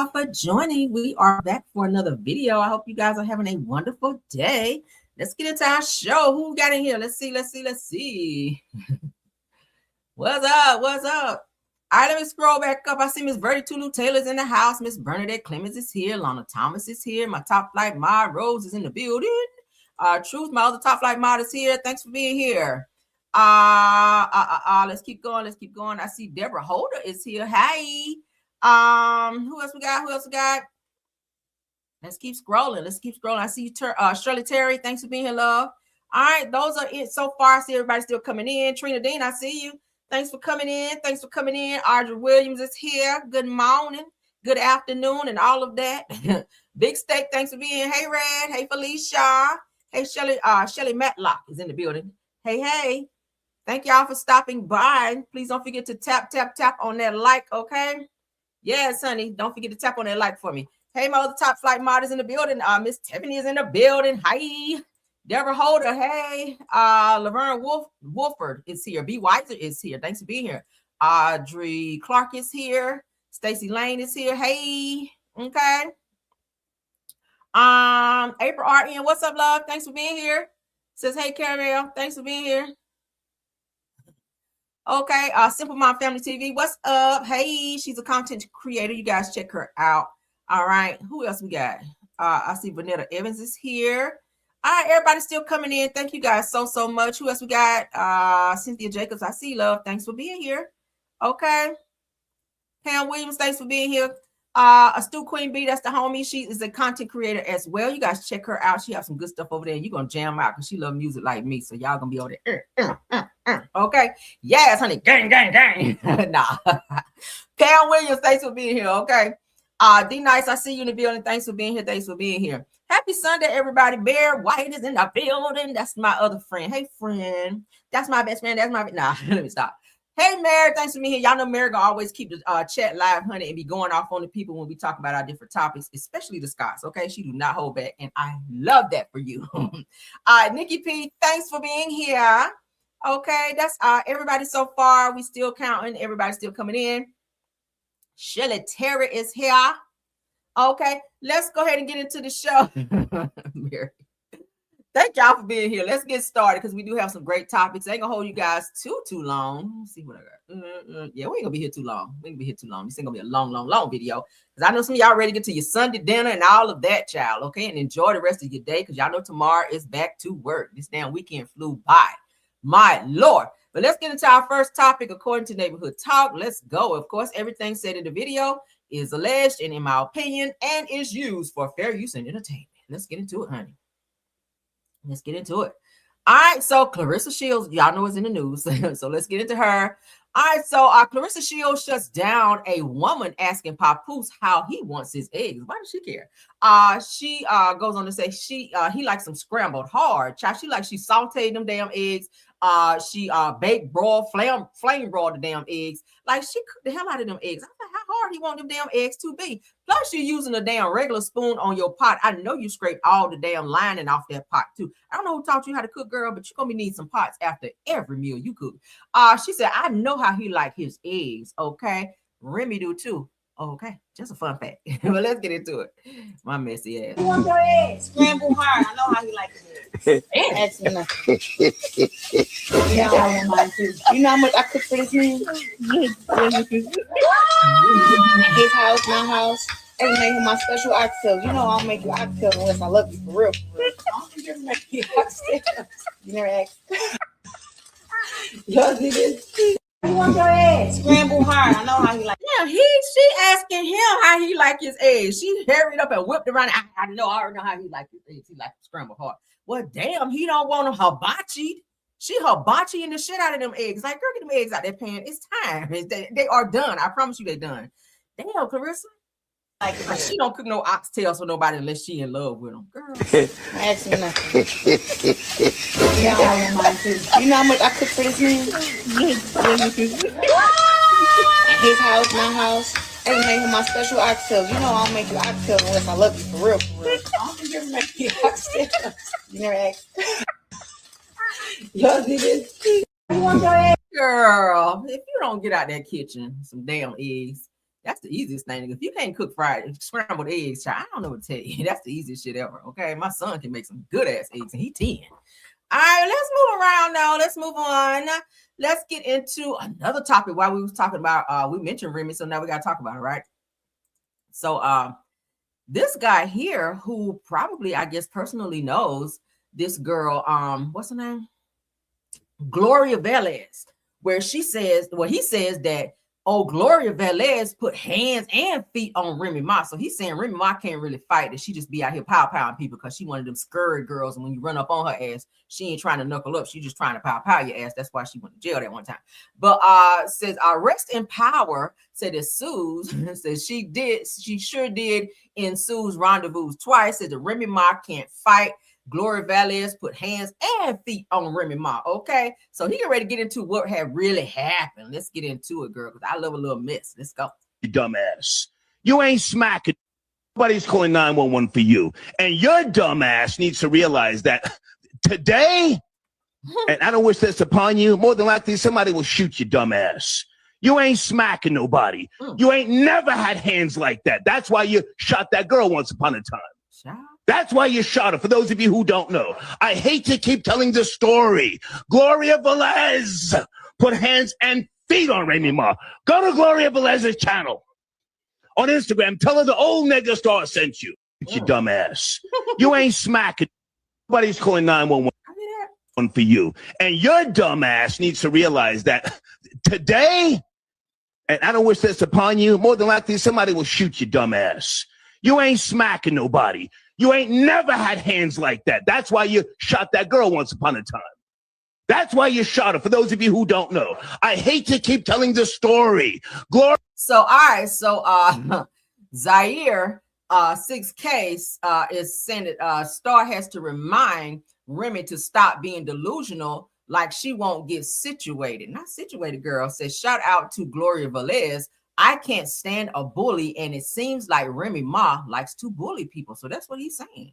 y'all for joining. We are back for another video. I hope you guys are having a wonderful day. Let's get into our show. Who got in here? Let's see. What's up? All right, let me scroll back up. I see Miss Verdi Tulu Taylor's in the house. Miss Bernadette Clemens is here. Lana Thomas is here. My top flight mod Rose is in the building. Truth, my other top flight mod is here. Thanks for being here. Let's keep going. I see Deborah Holder is here. Hey. Who else we got? Let's keep scrolling. I see you, Shirley Terry. Thanks for being here, love. All right, those are it so far. I see everybody still coming in. Trina Dean, I see you. Thanks for coming in. Audrey Williams is here. Good morning, good afternoon, and all of that. Big Steak, thanks for being here. Hey, Red. Hey, Felicia. Hey, Shelly Matlock is in the building. Hey. Thank y'all for stopping by. Please don't forget to tap on that like, okay? Yes, honey. Don't forget to tap on that like for me. Hey, my other top flight mod is in the building. Miss Tiffany is in the building. Hi. Deborah Holder. Hey. Laverne Wolford is here. B. Weiser is here. Thanks for being here. Audrey Clark is here. Stacy Lane is here. Hey. Okay. April R.N. What's up, love? Thanks for being here. Says, hey, Caramel. Thanks for being here. Okay, Simple Mom Family TV. What's up? Hey, she's a content creator. You guys check her out. All right, who else we got? I see Vanetta Evans is here. All right, everybody's still coming in. Thank you guys so much. Who else we got? Cynthia Jacobs. I see, love. Thanks for being here. Okay. Pam Williams, thanks for being here. Stu Queen B, that's the homie. She is a content creator as well. You guys check her out. She has some good stuff over there. You're gonna jam out because she love music like me. So y'all gonna be over there. Okay. Yes, honey. Gang. Nah. Pam Williams, thanks for being here. Okay. D Nice, I see you in the building. Thanks for being here. Happy Sunday, everybody. Bear White is in the building. That's my other friend. Hey, friend. That's my best friend. Nah, let me stop. Hey, Mary, thanks for being here. Y'all know Mary gonna always keep the chat live, honey, and be going off on the people when we talk about our different topics, especially the Scots, okay? She do not hold back, and I love that for you. Nikki P, thanks for being here. Okay, that's everybody so far. We still counting. Everybody's still coming in. Shelly Terry is here. Okay, let's go ahead and get into the show. Mary. Thank y'all for being here. Let's get started because we do have some great topics. I ain't gonna hold you guys too long. Let's see what I got. Yeah, we ain't gonna be here too long. This ain't gonna be a long video because I know some of y'all ready to get to your Sunday dinner and all of that, child. Okay, and enjoy the rest of your day because y'all know tomorrow is back to work. This damn weekend flew by, my Lord. But let's get into our first topic according to Neighborhood Talk. Let's go. Of course, everything said in the video is alleged and in my opinion and is used for fair use and entertainment. Let's get into it, honey. Let's get into it. All right, so Clarissa Shields, y'all know is in the news. So let's get into her. All right, so Clarissa Shields shuts down a woman asking Papoose how he wants his eggs. Why does she care? She goes on to say he likes them scrambled hard. She sauteed them damn eggs. She baked, broiled, flame broiled the damn eggs. Like she cooked the hell out of them eggs. I thought, how hard he want them damn eggs to be? Plus, you're using a damn regular spoon on your pot. I know you scraped all the damn lining off that pot too. I don't know who taught you how to cook, girl, but you're gonna be needing some pots after every meal you cook. She said, I know how he like his eggs. Okay, Remy do too. Okay, just a fun fact. But let's get into it. My messy ass. You want your eggs scrambled hard? I know how he likes it. Excellent. Yeah, I want mine too. You know how much I cook for this man? His house, my house. Everything with my special oxtails. You know I'll make you oxtails unless I love you for real. I don't ever make you oxtails. You never asked. Y'all see this? You want your eggs scrambled hard? I know how he like. Yeah, she asking him how he like his eggs. She hurried up and whipped around. I already know how he like his eggs. He like scrambled hard. Well, damn, he don't want them hibachi. She hibachi the shit out of them eggs. Like, girl, get them eggs out that pan. It's time. They are done. I promise you, they done. Damn, Clarissa. Like she don't cook no oxtails for nobody unless she in love with them. Girl. Actually, nothing. Yeah, I want mine too. You know how much I cook for this man? His house, my house. Everything with my special oxtails. You know I'll make you oxtails unless I love you for real. I don't ever make you oxtails. You never asked. Y'all see this? You want your eggs? Girl, if you don't get out that kitchen, some damn eggs. That's the easiest thing. If you can't cook fried scrambled eggs, child, I don't know what to tell you. That's the easiest shit ever. Okay, my son can make some good ass eggs, and he 10. All right, let's move around now. Let's move on. Let's get into another topic. While we was talking about, we mentioned Remy, so now we got to talk about it, right? So, this guy here, who probably, I guess, personally knows this girl, what's her name? Gloria Velez, where she says, well, he says that, oh, Gloria Velez put hands and feet on Remy Ma. So he's saying Remy Ma can't really fight, that she just be out here pow-powing people because she one of them scurry girls. And when you run up on her ass, she ain't trying to knuckle up. She just trying to pow-pow your ass. That's why she went to jail that one time. But says Rest in Power said that Suze says she sure did in Sue's rendezvous twice. Said that Remy Ma can't fight. Gloria Velez put hands and feet on Remy Ma. Okay, so he get ready to get into what had really happened. Let's get into it, girl, because I love a little mess. Let's go. You dumbass. You ain't smacking. Nobody's calling 911 for you. And your dumbass needs to realize that today, and I don't wish this upon you, more than likely somebody will shoot you, dumbass. You ain't smacking nobody. You ain't never had hands like that. That's why you shot that girl once upon a time. That's why you shot her, for those of you who don't know. I hate to keep telling the story. Gloria Velez put hands and feet on Remy Ma. Go to Gloria Velez's channel on Instagram. Tell her the old nigga star sent you. You dumbass. You ain't smacking. Nobody's calling 911 for you. And your dumbass needs to realize that today, and I don't wish this upon you, more than likely somebody will shoot you, dumbass. You ain't smacking nobody. You ain't never had hands like that. That's why you shot that girl once upon a time. That's why you shot her, for those of you who don't know. I hate to keep telling the story. So, all right. So, Zaire 6K is saying that Star has to remind Remy to stop being delusional, like she won't get situated. Not situated, girl. Says, shout out to Gloria Velez. I can't stand a bully, and it seems like Remy Ma likes to bully people. So that's what he's saying.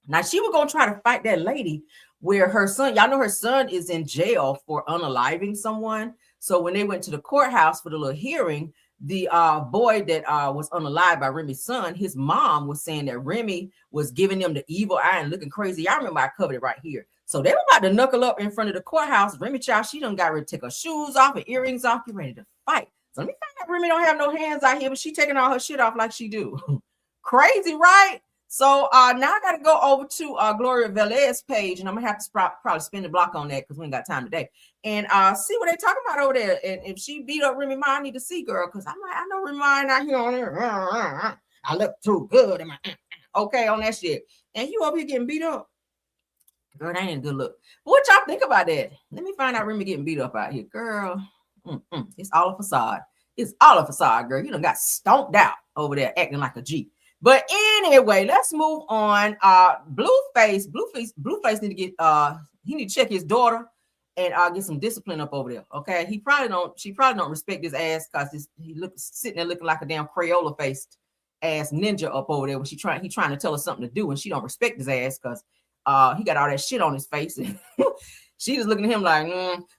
Now, she was going to try to fight that lady where her son, y'all know her son is in jail for unaliving someone. So when they went to the courthouse for the little hearing, the boy that was unalived by Remy's son, his mom was saying that Remy was giving them the evil eye and looking crazy. I remember I covered it right here. So they were about to knuckle up in front of the courthouse. Remy child, she done got ready to take her shoes off and earrings off, get ready to fight. So let me find out Remy don't have no hands out here, but she taking all her shit off like she do. Crazy, right? So now I got to go over to Gloria Velez page, and I'm gonna have to probably spin the block on that because we ain't got time today, and see what they talking about over there. And if she beat up Remy Ma, I need to see, girl, because I'm like, I know Remy Ma out here on there. I look too good. Okay on that shit, and you up here getting beat up. Girl, that ain't a good look. But what y'all think about that? Let me find out Remy getting beat up out here, girl. It's all a facade. It's all a facade, girl. You done got stomped out over there acting like a G. But anyway, let's move on. Blueface need to get he need to check his daughter and get some discipline up over there. Okay, she probably don't respect his ass because he sitting there looking like a damn Crayola faced ass ninja up over there when he trying to tell her something to do, and she don't respect his ass because he got all that shit on his face. She just looking at him like,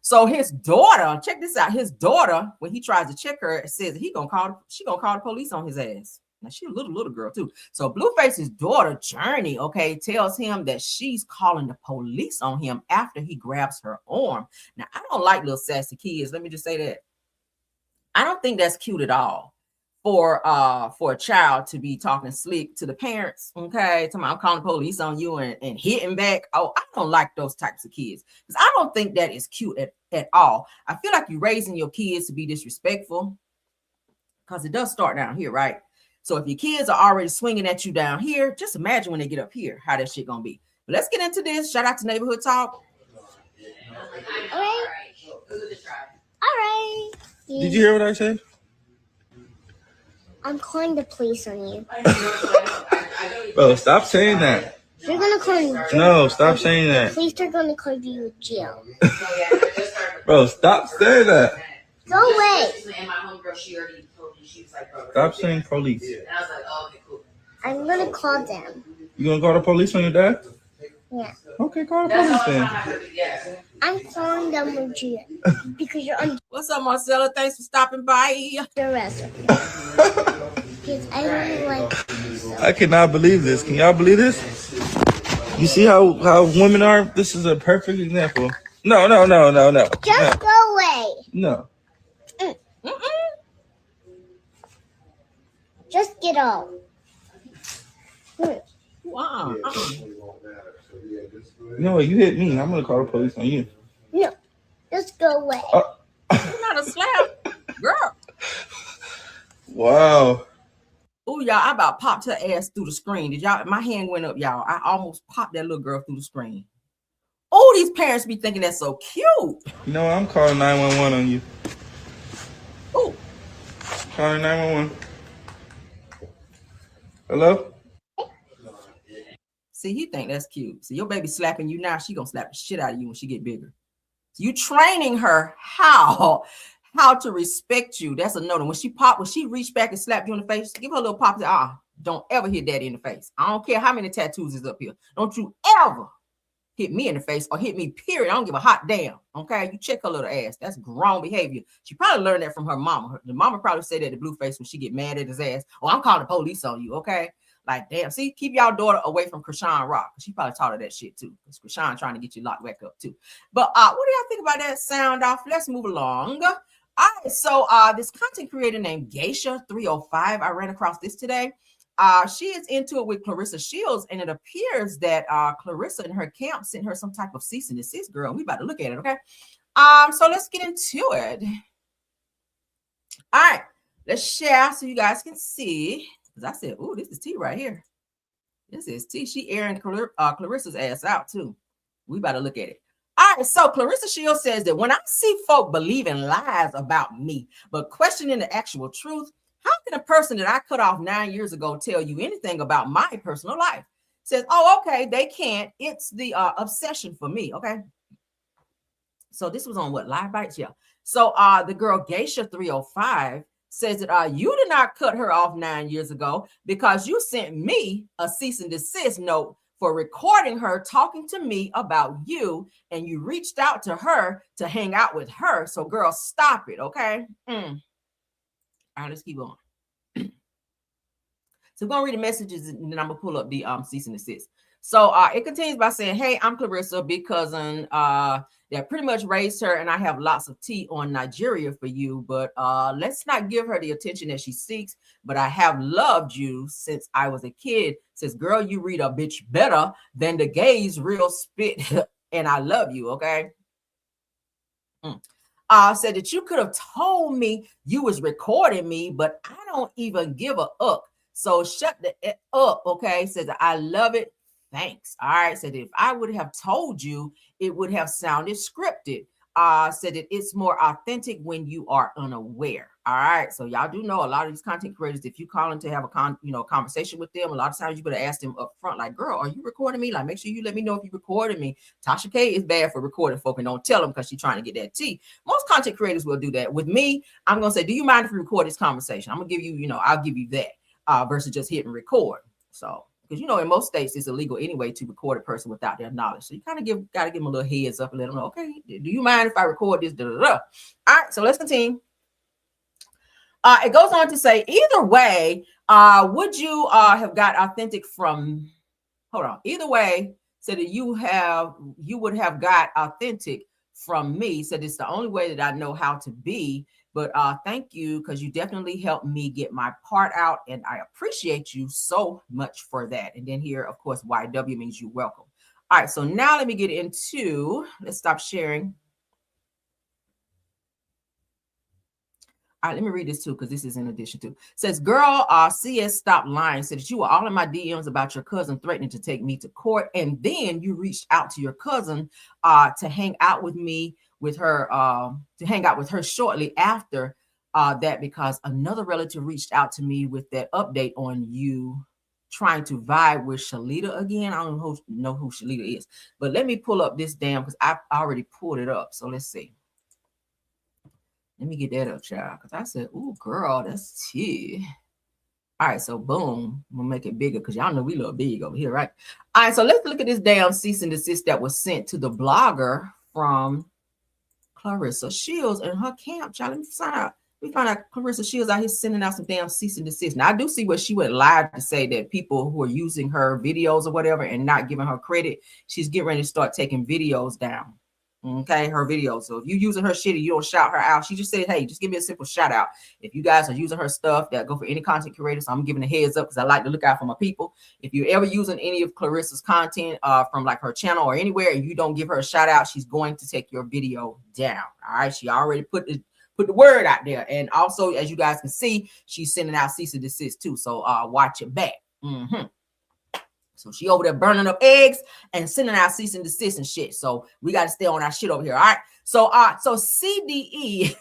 So his daughter, check this out. His daughter, when he tries to check her, says she gonna call the police on his ass. Now she a little girl too. So Blueface's daughter, Journey, okay, tells him that she's calling the police on him after he grabs her arm. Now I don't like little sassy kids. Let me just say that. I don't think that's cute at all for a child to be talking slick to the parents. Okay, I'm calling the police on you and hitting back. Oh, I don't like those types of kids because I don't think that is cute at all. I feel like you're raising your kids to be disrespectful because it does start down here, right? So if your kids are already swinging at you down here, just imagine when they get up here, how that shit gonna be. But let's get into this. Shout out to Neighborhood Talk. All right. Did you hear what I said? I'm calling the police on you. Bro, stop saying that. You're gonna call me. No, stop saying that. Police are gonna call you to jail. Bro, stop saying that. Go away. Stop saying police. I'm gonna call them. You gonna call the police on your dad? Yeah. Okay, call the police then. I'm calling them legit because you're under What's up, Marcella? Thanks for stopping by. arrest. Because I don't like. I cannot believe this. Can y'all believe this? You see how women are? This is a perfect example. No. Just go away. No. Just get out. Wow. No, you hit me. I'm gonna call the police on you. No, just go away. You're not a slap, girl. Wow. Oh, y'all, I about popped her ass through the screen. Did y'all? My hand went up, y'all. I almost popped that little girl through the screen. Oh, these parents be thinking that's so cute. You know what? I'm calling 911 on you. Oh, Calling 911. Hello? see, he think that's cute. See, your baby slapping you now. She gonna slap the shit out of you when she get bigger. So you training her how to respect you. That's a note. And when she reached back and slapped you in the face, give her a little pop. Don't ever hit daddy in the face. I don't care how many tattoos is up here. Don't you ever hit me in the face or hit me, period. I don't give a hot damn. Okay, you check her little ass. That's grown behavior. She probably learned that from her mama. The mama probably said that to Blueface when she get mad at his ass. Oh, I'm calling the police on you. Okay, like damn. See, keep y'all daughter away from Krishan Rock. She probably taught her that shit too. Because Krishan trying to get you locked back up too. But what do y'all think about that sound off? Let's move along. All right, so this content creator named Geisha305, I ran across this today. She is into it with Clarissa Shields, and it appears that Clarissa and her camp sent her some type of cease and desist, girl. We about to look at it, okay? So let's get into it. All right, let's share so you guys can see. Because I said, oh, this is tea right here. This is tea. She airing Clarissa's ass out, too. We about to look at it. All right, so Clarissa Shields says that when I see folk believing lies about me, but questioning the actual truth, how can a person that I cut off 9 years ago tell you anything about my personal life? Says, oh, okay, they can't. It's the obsession for me, okay? So this was on what, Live Bites? Yeah. So the girl Geisha305 says that you did not cut her off 9 years ago because you sent me a cease and desist note for recording her talking to me about you, and you reached out to her to hang out with her. So girl, stop it, okay? All right, let's keep going. So we're going to read the messages, and then I'm going to pull up the cease and desist. So it continues by saying, hey, I'm Clarissa, big cousin that pretty much raised her, and I have lots of tea on Nigeria for you, but let's not give her the attention that she seeks. But I have loved you since I was a kid. Says, girl, you read a bitch better than the gays real spit, and I love you, okay? Said that you could have told me you was recording me, but I don't even give a up. So shut the up, okay? Says I love it. Thanks. All right. Said if I would have told you, it would have sounded scripted. Said that it's more authentic when you are unaware. All right. So y'all do know a lot of these content creators, if you call them to have a conversation with them, a lot of times you better ask them up front, like, girl, are you recording me? Like, make sure you let me know if you recorded me. Tasha K is bad for recording folk and don't tell them because she's trying to get that tea. Most content creators will do that. With me, I'm going to say, do you mind if we record this conversation? I'm going to give you, I'll give you that versus just hitting record. So, because, in most states, it's illegal anyway to record a person without their knowledge. So you kind of got to give them a little heads up and let them know, okay, do you mind if I record this? All right, so let's continue. It goes on to say, either way, would you have got authentic from, either way, said that you would have got authentic from me. Said it's the only way that I know how to be. But thank you, because you definitely helped me get my part out, and I appreciate you so much for that. And then here, of course, YW means you're welcome. All right, so now let me get into, let's stop sharing. All right, let me read this too, because this is in addition to. It says, girl, CS stopped lying. Said that you were all in my DMs about your cousin threatening to take me to court. And then you reached out to your cousin to hang out with me, with her, to hang out with her shortly after that, because another relative reached out to me with that update on you trying to vibe with Shalita again. I don't know who Shalita is, but let me pull up this because I already pulled it up. So let's see. Let me get that up, child, because I said, ooh, girl, that's tea. All right, so boom, I'm going to make it bigger because y'all know we look big over here, right? All right, so let's look at this damn cease and desist that was sent to the blogger from Clarissa Shields and her camp. Child, let me find out. We found out Clarissa Shields out here sending out some damn cease and desist. Now, I do see where she went live to say that people who are using her videos or whatever and not giving her credit, she's getting ready to start taking videos down. Okay, her videos. So if you using her shit and you don't shout her out, she just said, hey, just give me a simple shout out. If you guys are using her stuff, that go for any content creator. So I'm giving a heads up because I like to look out for my people. If you're ever using any of Clarissa's content from like her channel or anywhere and you don't give her a shout out, she's going to take your video down. All right, she already put the word out there. And also, as you guys can see, she's sending out cease and desist too. So watch it back. So she over there burning up eggs and sending out cease and desist and shit. So we got to stay on our shit over here. All right. So CDE,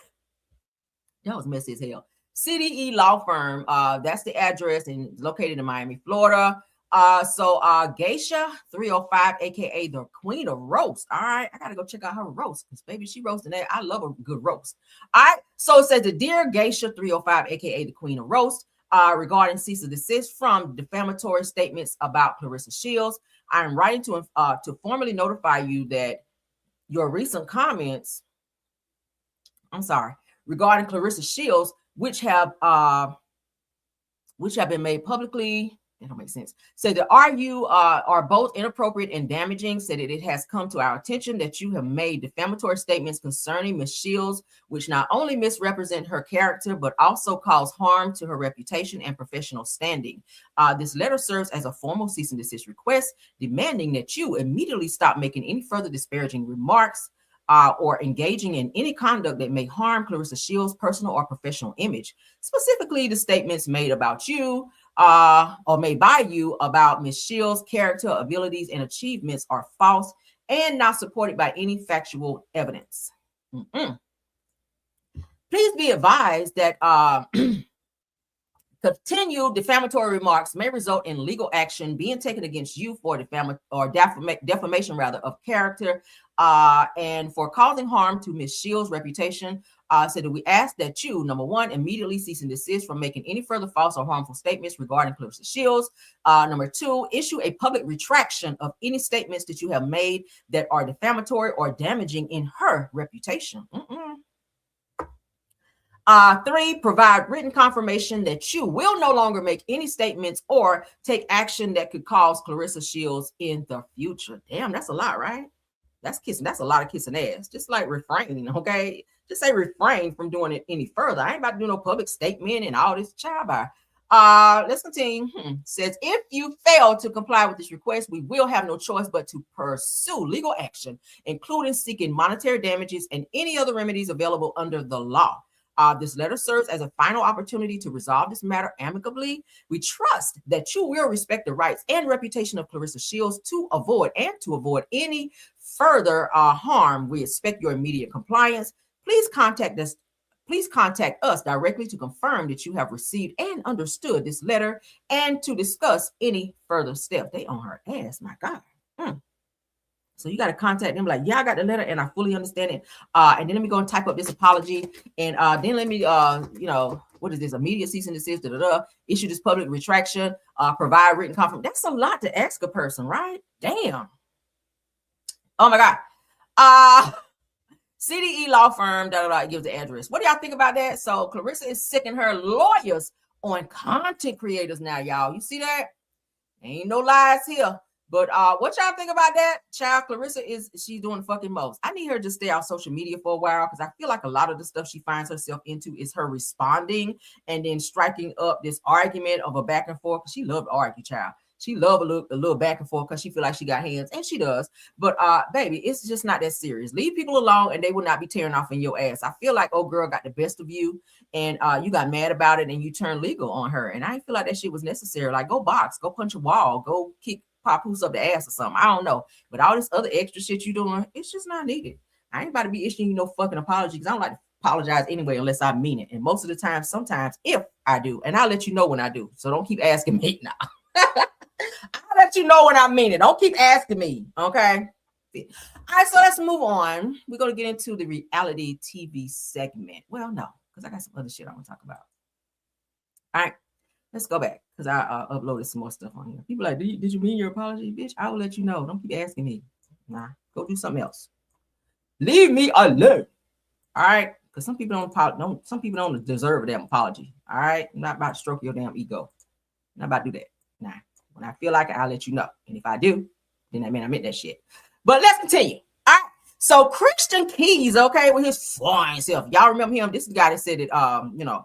that was messy as hell. CDE law firm. That's the address and located in Miami, Florida. Geisha 305, aka the Queen of Roast. All right, I gotta go check out her roast because baby, she roasting that. I love a good roast. All right, so it says the Dear Geisha 305, aka the Queen of Roast, regarding cease and desist from defamatory statements about Clarissa Shields. I am writing to formally notify you that your recent comments, regarding Clarissa Shields, which have been made publicly. That don't make sense. Said that are both inappropriate and damaging. Said that it has come to our attention that you have made defamatory statements concerning Ms. Shields, which not only misrepresent her character, but also cause harm to her reputation and professional standing. This letter serves as a formal cease and desist request, demanding that you immediately stop making any further disparaging remarks or engaging in any conduct that may harm Clarissa Shields' personal or professional image. Specifically, the statements made about you, or made by you about Ms. Shields' character, abilities, and achievements are false and not supported by any factual evidence. Please be advised that continued defamatory remarks may result in legal action being taken against you for defamation of character and for causing harm to Ms. Shields' reputation. So that we ask that you, number one, immediately cease and desist from making any further false or harmful statements regarding Clarissa Shields. Number two, issue a public retraction of any statements that you have made that are defamatory or damaging in her reputation. Three, provide written confirmation that you will no longer make any statements or take action that could cause Clarissa Shields in the future. Damn, that's a lot, right? That's a lot of kissing ass. Just like refraining, okay? Just say refrain from doing it any further. I ain't about to do no public statement and all this child by. Let's continue. Says, if you fail to comply with this request, we will have no choice but to pursue legal action, including seeking monetary damages and any other remedies available under the law. This letter serves as a final opportunity to resolve this matter amicably. We trust that you will respect the rights and reputation of Clarissa Shields to avoid any further harm. We expect your immediate compliance. Please contact us directly to confirm that you have received and understood this letter and to discuss any further steps. They on her ass, my God. So you got to contact them like, yeah, I got the letter and I fully understand it. And then let me go and type up this apology. And then let me, what is this? Immediate cease and desist, issue this public retraction, provide written confirmation. That's a lot to ask a person, right? Damn. Oh my God. CDE law firm, gives the address. What do y'all think about that? So Clarissa is sicking her lawyers on content creators now, y'all. You see that? Ain't no lies here. But what y'all think about that? Child, Clarissa she's doing the fucking most. I need her to stay off social media for a while because I feel like a lot of the stuff she finds herself into is her responding and then striking up this argument of a back and forth. She loved to argue, child. She loved a little back and forth because she feel like she got hands, and she does. But baby, it's just not that serious. Leave people alone and they will not be tearing off in your ass. I feel like old girl got the best of you and you got mad about it and you turned legal on her. And I feel like that shit was necessary. Like, go box, go punch a wall, go kick papoose up the ass or something. I don't know. But all this other extra shit you doing, it's just not needed. I ain't about to be issuing you no fucking apology because I don't like to apologize anyway unless I mean it. And most of the time, sometimes if I do, and I'll let you know when I do. So don't keep asking me now. I'll let you know when I mean it. Don't keep asking me. Okay. All right, so let's move on. We're going to get into the reality TV segment. Well, no, because I got some other shit I want to talk about. All right. Let's go back because I uploaded some more stuff on here. People are like, did you mean your apology, bitch? I will let you know. Don't keep asking me. Nah, go do something else. Leave me alone. All right. Because some people don't deserve a damn apology. All right. I'm not about to stroke your damn ego. I'm not about to do that. Nah. When I feel like it, I'll let you know. And if I do, then that means I meant that shit. But let's continue. All right. So Christian Keys, okay, with his flying self. Y'all remember him? This is the guy that said that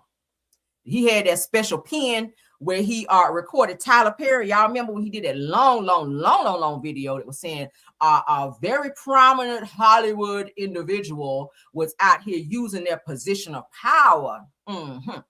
he had that special pen where he recorded Tyler Perry. Y'all remember when he did that long video that was saying a very prominent Hollywood individual was out here using their position of power to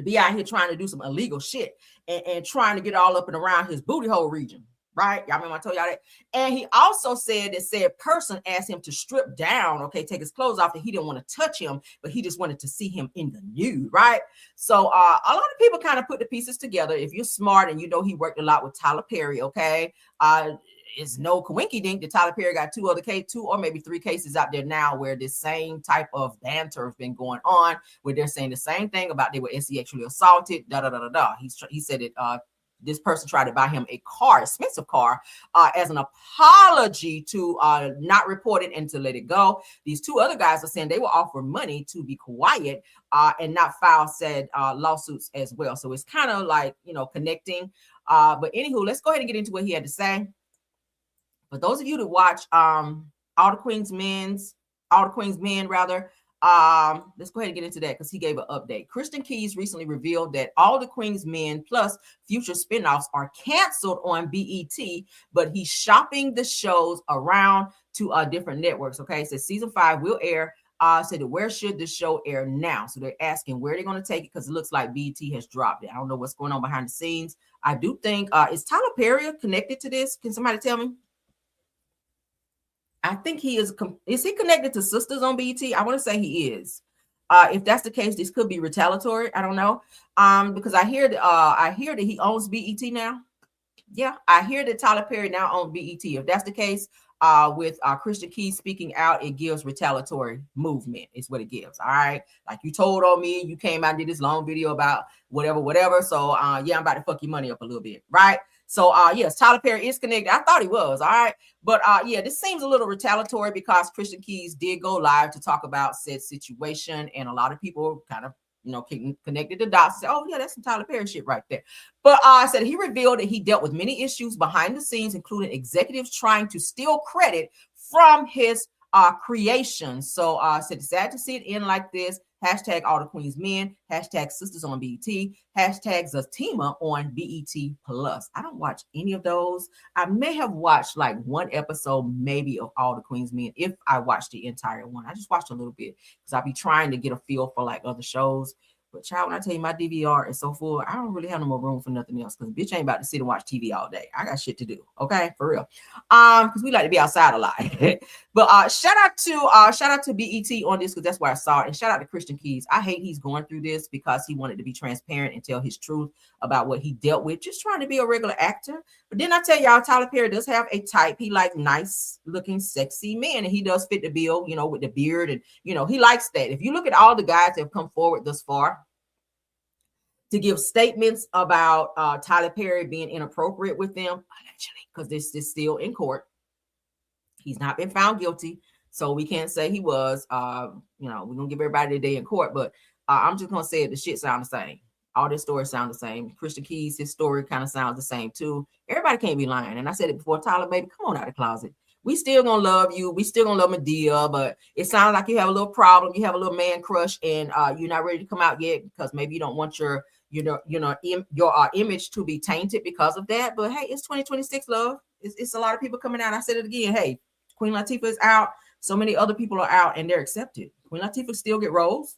be out here trying to do some illegal shit and trying to get all up and around his booty hole region. Right? Y'all remember I told y'all that? And he also said that said person asked him to strip down, okay, take his clothes off, that he didn't want to touch him, but he just wanted to see him in the nude, right? So a lot of people kind of put the pieces together. If you're smart and you know he worked a lot with Tyler Perry, okay, it's no coinky dink that Tyler Perry got two or maybe 3 cases out there now where this same type of banter has been going on, where they're saying the same thing about they were sexually assaulted, He said it, this person tried to buy him a car, expensive car, as an apology to not report it and to let it go. These 2 other guys are saying they will offer money to be quiet and not file said lawsuits as well. So it's kind of like, connecting. But anywho, let's go ahead and get into what he had to say. For those of you that watch All the Queen's Men, let's go ahead and get into that because he gave an update. Christian Keys recently revealed that All the Queen's Men plus future spinoffs are canceled on BET, but he's shopping the shows around to different networks. Okay, so season 5 will air. Said that where should the show air now? So they're asking where they're going to take it because it looks like BET has dropped it. I don't know what's going on behind the scenes. I do think is Tyler Perry connected to this? Can somebody tell me? I think he is. Is he connected to Sisters on BET? I want to say he is. If that's the case, this could be retaliatory. I don't know. Because I hear that he owns BET now. Yeah, I hear that Tyler Perry now owns BET. If that's the case, with Christian Keys speaking out, it gives retaliatory movement. Is what it gives. All right, like you told on me, you came out and did this long video about whatever. So yeah, I'm about to fuck your money up a little bit, right? So yes, Tyler Perry is connected. I thought he was, all right. But yeah, this seems a little retaliatory because Christian Keys did go live to talk about said situation, and a lot of people kind of connected the dots and said, oh yeah, that's some Tyler Perry shit right there. But I said he revealed that he dealt with many issues behind the scenes, including executives trying to steal credit from his creation. So said it's sad to see it end like this. Hashtag All the Queen's Men, hashtag Sisters on BET, hashtag Zatima on BET Plus. I don't watch any of those. I may have watched like one episode maybe of All the Queen's Men if I watched the entire one. I just watched a little bit because I'll be trying to get a feel for like other shows. But child, when I tell you my DVR is so full, I don't really have no more room for nothing else because bitch ain't about to sit and watch TV all day. I got shit to do. Okay, for real. Because we like to be outside a lot. But shout out to BET on this because that's where I saw it. And shout out to Christian Keys. I hate he's going through this because he wanted to be transparent and tell his truth about what he dealt with, just trying to be a regular actor. But then I tell y'all, Tyler Perry does have a type. He like nice looking, sexy men, and he does fit the bill, with the beard, and he likes that. If you look at all the guys that have come forward thus far to give statements about Tyler Perry being inappropriate with them, allegedly, because this is still in court. He's not been found guilty, so we can't say he was. We're gonna give everybody a day in court, but I'm just gonna say it, the shit sound the same. All this stories sound the same. Christian Keys, his story kind of sounds the same too. Everybody can't be lying. And I said it before, Tyler, baby, come on out of the closet. We still gonna love you. We still gonna love Medea, but it sounds like you have a little problem. You have a little man crush, and you're not ready to come out yet because maybe you don't want your image to be tainted because of that. But hey, it's 2026, love. It's a lot of people coming out. I said it again. Hey, Queen Latifah is out. So many other people are out, and they're accepted. Queen Latifah still get roles.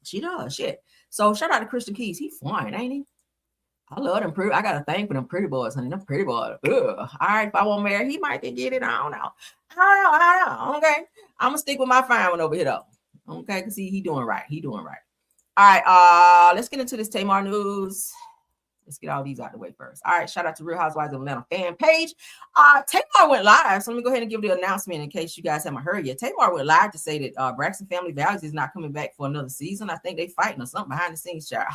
She does shit. So shout out to Christian Keys. He flying, ain't he? I love them pretty. I got a thing for them pretty boys, honey. Them pretty boys. Ugh. All right, if I want marry, he might can get it. I don't know. Okay, I'm gonna stick with my fine one over here though. Okay, cause he doing right. All right, let's get into this Tamar news. Let's get all these out of the way first. All right, shout out to Real Housewives of Atlanta fan page. Tamar went live, so let me go ahead and give the announcement in case you guys haven't heard yet. Tamar went live to say that Braxton Family Values is not coming back for another season. I think they fighting or something behind the scenes, child.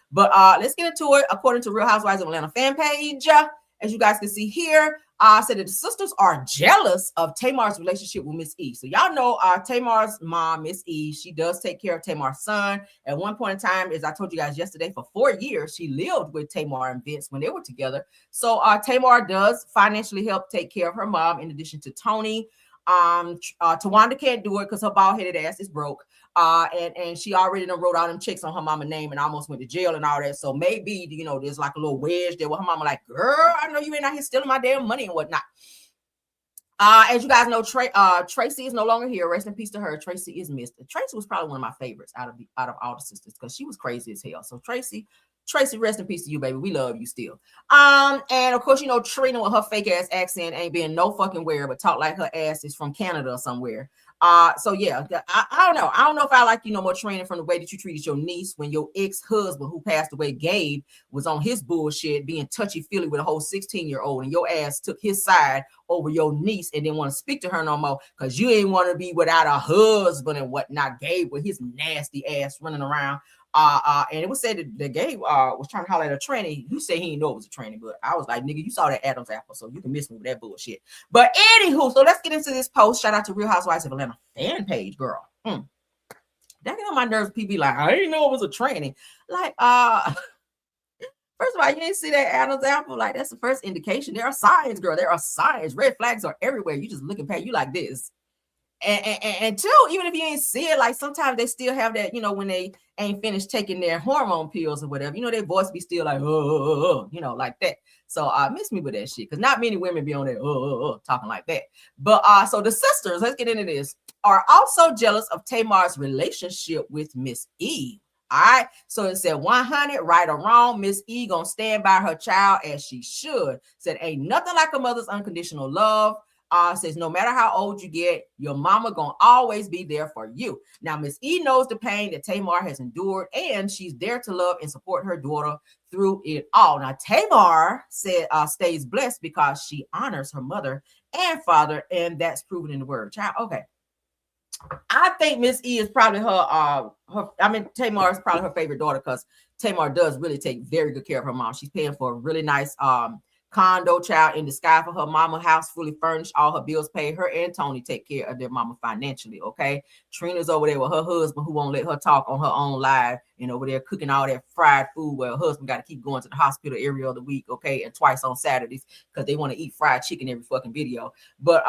But let's get into it. According to Real Housewives of Atlanta fan page, as you guys can see here, Said that the sisters are jealous of Tamar's relationship with Miss E. So y'all know Tamar's mom, Miss E, she does take care of Tamar's son. At one point in time, as I told you guys yesterday, for 4 years, she lived with Tamar and Vince when they were together. So Tamar does financially help take care of her mom in addition to Tony. Tawanda can't do it because her bald-headed ass is broke. And she already done wrote all them checks on her mama name and almost went to jail and all that. So maybe, you know, there's like a little wedge there with her mama like, girl, I know you ain't out here stealing my damn money and whatnot. As you guys know, Tracy is no longer here. Rest in peace to her. Tracy is missed. Tracy was probably one of my favorites out of all the sisters because she was crazy as hell. So Tracy, rest in peace to you, baby. We love you still. And of course, you know, Trina with her fake ass accent ain't being no fucking where, but talk like her ass is from Canada or somewhere. So yeah, I don't know. I don't know if I like you no more, Trina, from the way that you treated your niece when your ex-husband who passed away, Gabe, was on his bullshit, being touchy-feely with a whole 16-year-old, and your ass took his side over your niece and didn't want to speak to her no more because you ain't want to be without a husband and whatnot. Gabe with his nasty ass running around. And it was said that Gabe was trying to holler at a tranny. You say he didn't know it was a tranny, but I was like, nigga, you saw that Adam's apple, so you can miss me with that bullshit. But anywho, so let's get into this post. Shout out to Real Housewives of Atlanta fan page, girl. That get on my nerves. People like, I didn't know it was a tranny. Like, first of all, you didn't see that Adam's apple. Like, that's the first indication. There are signs, girl. There are signs. Red flags are everywhere. You just looking past you like this. And two, even if you ain't see it, like sometimes they still have that, you know, when they ain't finished taking their hormone pills or whatever, you know, their voice be still like, you know, like that. So miss me with that shit, because not many women be on there talking like that. But so the sisters, let's get into this, are also jealous of Tamar's relationship with Miss E. All right, so it said 100, right or wrong, Miss E gonna stand by her child as she should. Said ain't nothing like a mother's unconditional love. Says no matter how old you get, your mama gonna always be there for you. Now, Miss E knows the pain that Tamar has endured, and she's there to love and support her daughter through it all. Now, Tamar said stays blessed because she honors her mother and father, and that's proven in the word. Child, okay. I think Miss E is probably Tamar is probably her favorite daughter because Tamar does really take very good care of her mom. She's paying for a really nice condo, child, in the sky for her mama, house fully furnished, all her bills paid. Her and Tony take care of their mama financially, okay? Trina's over there with her husband who won't let her talk on her own live and over there cooking all that fried food where her husband got to keep going to the hospital every other week, okay, and twice on Saturdays because they want to eat fried chicken every fucking video. But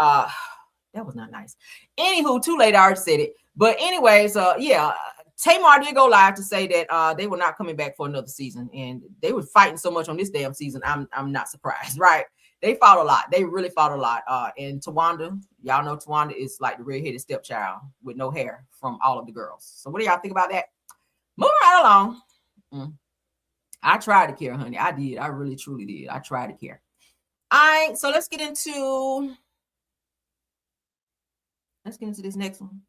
that was not nice. Anywho, too late, I already said it. But anyways, yeah, Tamar did go live to say that they were not coming back for another season, and they were fighting so much on this damn season. I'm not surprised, right? They fought a lot. They really fought a lot. And Tawanda, y'all know Tawanda is like the redheaded stepchild with no hair from all of the girls. So what do y'all think about that? Moving right along. I tried to care, honey. I did. I really, truly did. I tried to care. All right, so let's get into this next one.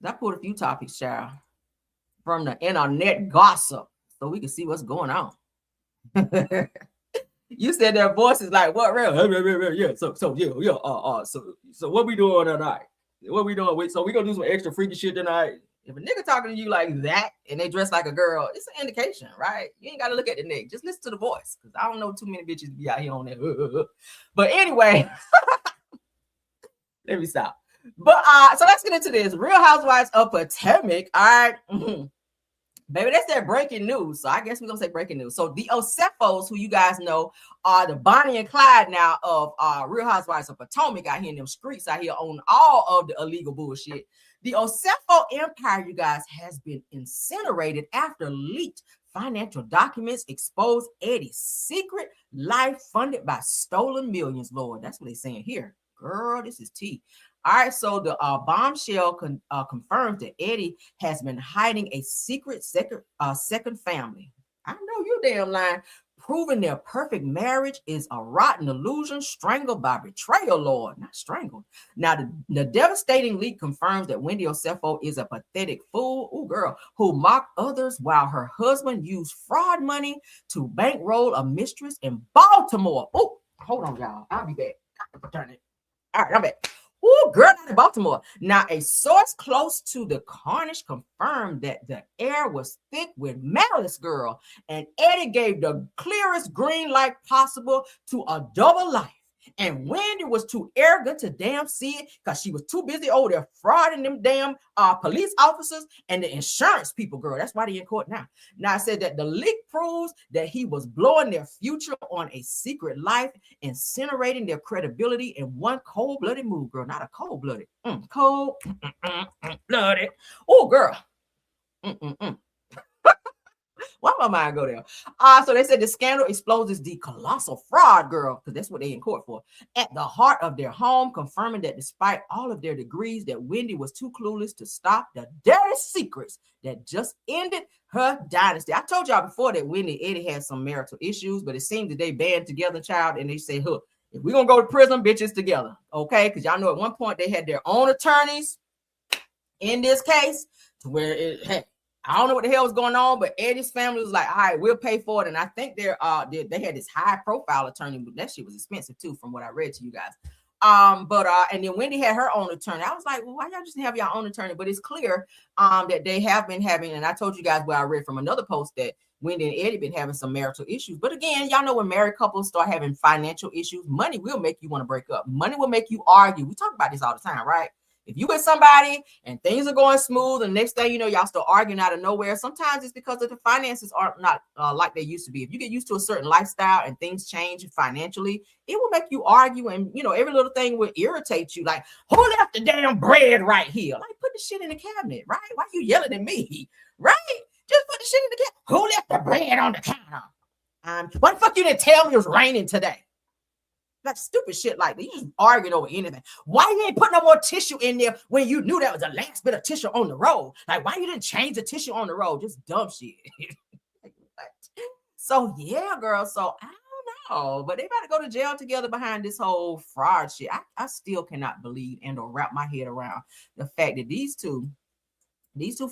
I pulled a few topics, child, from the internet gossip so we can see what's going on. You said their voice is like, what, real? Yeah, so what we doing tonight? What we doing? So we gonna do some extra freaky shit tonight? If a nigga talking to you like that and they dress like a girl, it's an indication, right? You ain't gotta look at the neck. Just listen to the voice, because I don't know too many bitches be out here on that. But anyway, let me stop. But so let's get into this. Real Housewives of Potomac. All right. Baby, that's that breaking news. So I guess we're gonna say breaking news. So the Osefos, who you guys know are the Bonnie and Clyde now of Real Housewives of Potomac out here in them streets out here on all of the illegal bullshit. The Osefo empire, you guys, has been incinerated after leaked financial documents expose Eddie's secret life funded by stolen millions. Lord, that's what they're saying here. Girl, this is tea. All right, so the bombshell confirms that Eddie has been hiding a secret second family. I know you damn lying. Proving their perfect marriage is a rotten illusion, strangled by betrayal, Lord. Not strangled. Now, the devastating leak confirms that Wendy Osefo is a pathetic fool, who mocked others while her husband used fraud money to bankroll a mistress in Baltimore. Oh, hold on, y'all. I'll be back. Turn it. All right, I'm back. Oh, girl, not in Baltimore. Now, a source close to the carnage confirmed that the air was thick with malice, girl, and Eddie gave the clearest green light possible to a double life And Wendy was too arrogant to damn see it because she was too busy over there frauding them damn police officers and the insurance people, girl. That's why they in court now. Now I said that the leak proves that he was blowing their future on a secret life, incinerating their credibility in one cold-blooded move, girl. Not a cold-blooded, cold-blooded. Oh, girl. Why my mind go there? So they said the scandal exposes the colossal fraud, girl, because that's what they in court for, at the heart of their home, confirming that despite all of their degrees, that Wendy was too clueless to stop the dirty secrets that just ended her dynasty. I told y'all before that Wendy and Eddie had some marital issues, but it seemed that they band together, child, and they said, "Huh, if we're gonna go to prison, bitches together, okay?" Because y'all know at one point they had their own attorneys in this case, to where it had. I don't know what the hell was going on, but Eddie's family was like, all right, we'll pay for it. And I think they had this high profile attorney, but that shit was expensive too, from what I read to you guys. And then Wendy had her own attorney. I was like, well, why y'all just have your own attorney? But it's clear that they have been having, and I told you guys where I read from another post that Wendy and Eddie been having some marital issues. But again, y'all know when married couples start having financial issues, money will make you want to break up. Money will make you argue. We talk about this all the time, right? If you with somebody and things are going smooth, and next thing you know, y'all start arguing out of nowhere, sometimes it's because of the finances are not like they used to be. If you get used to a certain lifestyle and things change financially, it will make you argue, and every little thing will irritate you. Like, who left the damn bread right here? Like, put the shit in the cabinet, right? Why you yelling at me, right? Just put the shit in the cabinet. Who left the bread on the counter? What the fuck you didn't tell me it was raining today? Like stupid shit like that. You just arguing over anything. Why you ain't put no more tissue in there when you knew that was the last bit of tissue on the road? Like, why you didn't change the tissue on the road? Just dumb shit. So yeah, girl. So I don't know, but they about to go to jail together behind this whole fraud shit. I still cannot believe and or wrap my head around the fact that these two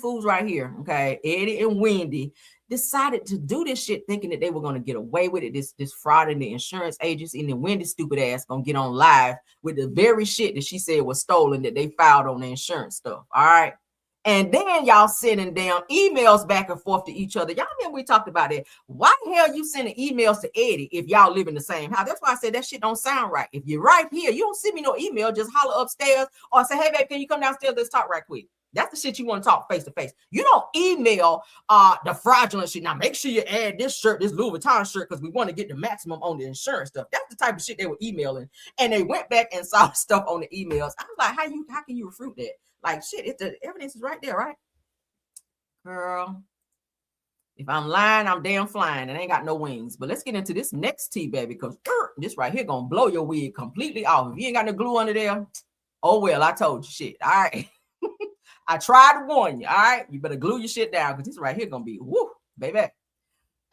fools right here, okay, Eddie and Wendy, decided to do this shit thinking that they were going to get away with it, this fraud in the insurance agency, and then Wendy's stupid ass gonna get on live with the very shit that she said was stolen that they filed on the insurance stuff, all right? And then y'all sending down emails back and forth to each other. Y'all remember we talked about that. Why the hell you sending emails to Eddie if y'all live in the same house? That's why I said that shit don't sound right. If you're right here, you don't send me no email, just holler upstairs or say, hey, babe, can you come downstairs? Let's talk right quick. That's the shit you want to talk face to face. You don't email the fraudulent shit. Now make sure you add this shirt, this Louis Vuitton shirt, because we want to get the maximum on the insurance stuff. That's the type of shit they were emailing. And they went back and saw stuff on the emails. I was like, how can you refute that? Like, shit, if the evidence is right there, right? Girl, if I'm lying, I'm damn flying and ain't got no wings. But let's get into this next tea, baby, because this right here gonna blow your wig completely off. If you ain't got no glue under there, oh well, I told you shit. All right. I tried to warn you. All right. You better glue your shit down because this right here gonna be woo, baby. All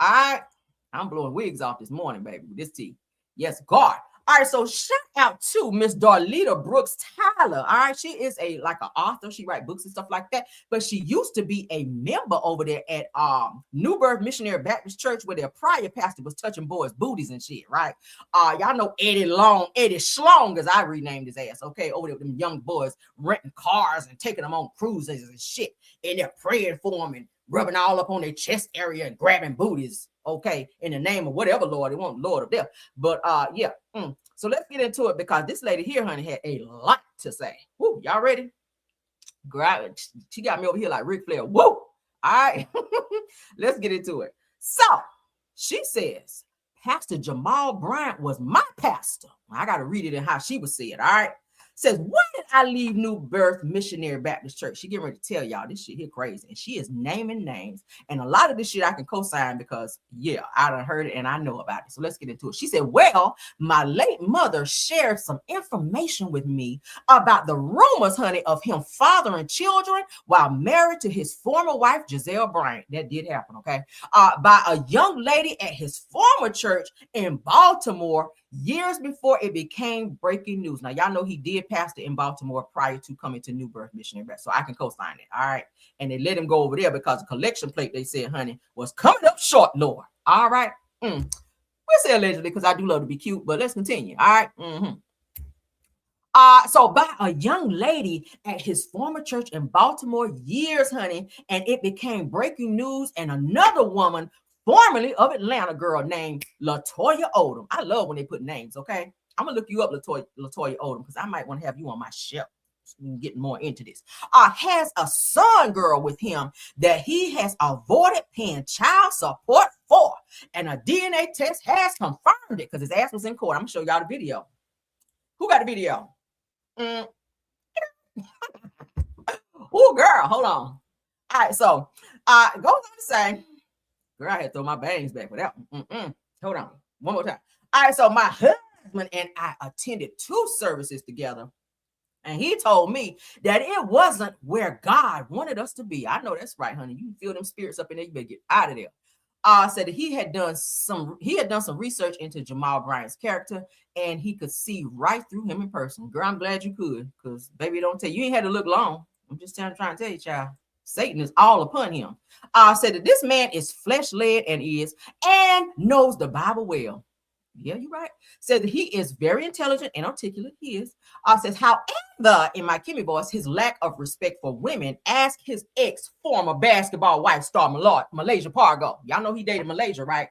right. I'm blowing wigs off this morning, baby, with this tea. Yes, God. All right, so shout out to Miss Darlita Brooks Tyler. All right, she is like an author. She writes books and stuff like that. But she used to be a member over there at New Birth Missionary Baptist Church, where their prior pastor was touching boys' booties and shit, right? Y'all know Eddie Schlong, as I renamed his ass. Okay, over there with them young boys renting cars and taking them on cruises and shit, and they're praying for them and rubbing all up on their chest area and grabbing booties. Okay, in the name of whatever Lord they want, Lord of death. But yeah. So let's get into it because this lady here, honey, had a lot to say. Woo, y'all ready? Girl, she got me over here like Ric Flair. Woo! All right, let's get into it. So she says, Pastor Jamal Bryant was my pastor. I got to read it in how she was said. All right. Says, why did I leave New Birth Missionary Baptist Church? She getting ready to tell y'all this shit here crazy. And she is naming names. And a lot of this shit I can co-sign because, yeah, I done heard it and I know about it. So let's get into it. She said, well, my late mother shared some information with me about the rumors, honey, of him fathering children while married to his former wife, Giselle Bryant. That did happen, okay? By a young lady at his former church in Baltimore years before it became breaking news. Now, y'all know he did pastor in Baltimore prior to coming to New Birth Missionary Baptist, so I can co-sign it. All right. And they let him go over there because the collection plate, they said, honey, was coming up short, Lord. All right. We'll say allegedly because I do love to be cute, but let's continue. All right. So by a young lady at his former church in Baltimore years, honey, and it became breaking news, and another woman formerly of Atlanta girl named Latoya Odom. I love when they put names, okay? I'm gonna look you up, Latoya Odom, because I might want to have you on my show. Getting more into this. Has a son, girl, with him that he has avoided paying child support for, and a DNA test has confirmed it because his ass was in court. I'm gonna show y'all the video. Who got the video? Oh, girl, hold on. All right, so goes on to say, girl, I had to throw my bangs back for that one. Hold on, one more time. All right, so my husband and I attended 2 services together. And he told me that it wasn't where God wanted us to be. I know that's right, honey. You feel them spirits up in there, you better get out of there. Said that he had done some research into Jamal Bryant's character, and he could see right through him in person. Girl, I'm glad you could, because baby, don't tell you ain't had to look long. I'm just trying to tell you, child. Satan is all upon him. Said that this man is flesh-led and knows the Bible well. Yeah, you're right. Said that he is very intelligent and articulate. He is. Says, however, in my Kimmy voice, his lack of respect for women asked his ex-former basketball wife star Malaysia Pargo. Y'all know he dated Malaysia, right?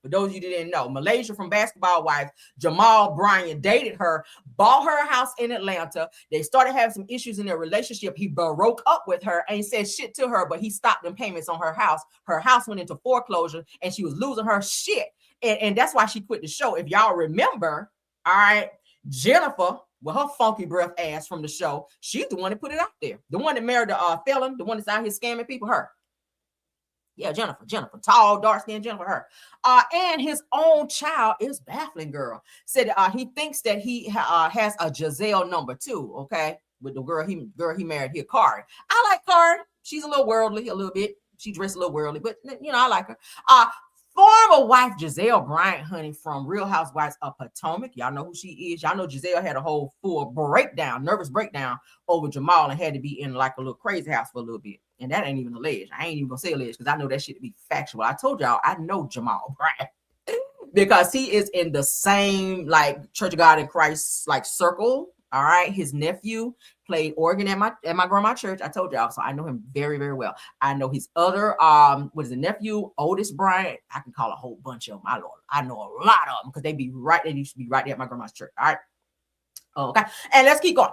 For those of you that didn't know, Malaysia from basketball wife, Jamal Bryant dated her, bought her a house in Atlanta. They started having some issues in their relationship. He broke up with her, ain't said shit to her, but he stopped them payments on her house. Her house went into foreclosure, and she was losing her shit. And that's why she quit the show. If y'all remember, all right, Jennifer, with her funky breath ass from the show, she's the one that put it out there. The one that married the felon, the one that's out here scamming people, her. Yeah, Jennifer, tall, dark-skinned Jennifer, her. And his own child is baffling, girl. Said he thinks that he has a Giselle number 2, okay, with the girl he married here, Kari. I like Kari. She's a little worldly, a little bit. She dressed a little worldly, but you know, I like her. Former wife Giselle Bryant, honey, from Real Housewives of Potomac. Y'all know who she is. Y'all know Giselle had a whole full nervous breakdown over Jamal and had to be in like a little crazy house for a little bit. And that ain't even alleged. I ain't even gonna say alleged because I know that shit to be factual. I told y'all I know Jamal Bryant because he is in the same like Church of God in Christ like circle. All right, his nephew played organ at my grandma's church. I told y'all, so I know him very, very well. I know his other nephew, Otis Bryant. I can call a whole bunch of them. My Lord, I know a lot of them because they used to be right there at my grandma's church. All right, okay, and let's keep going.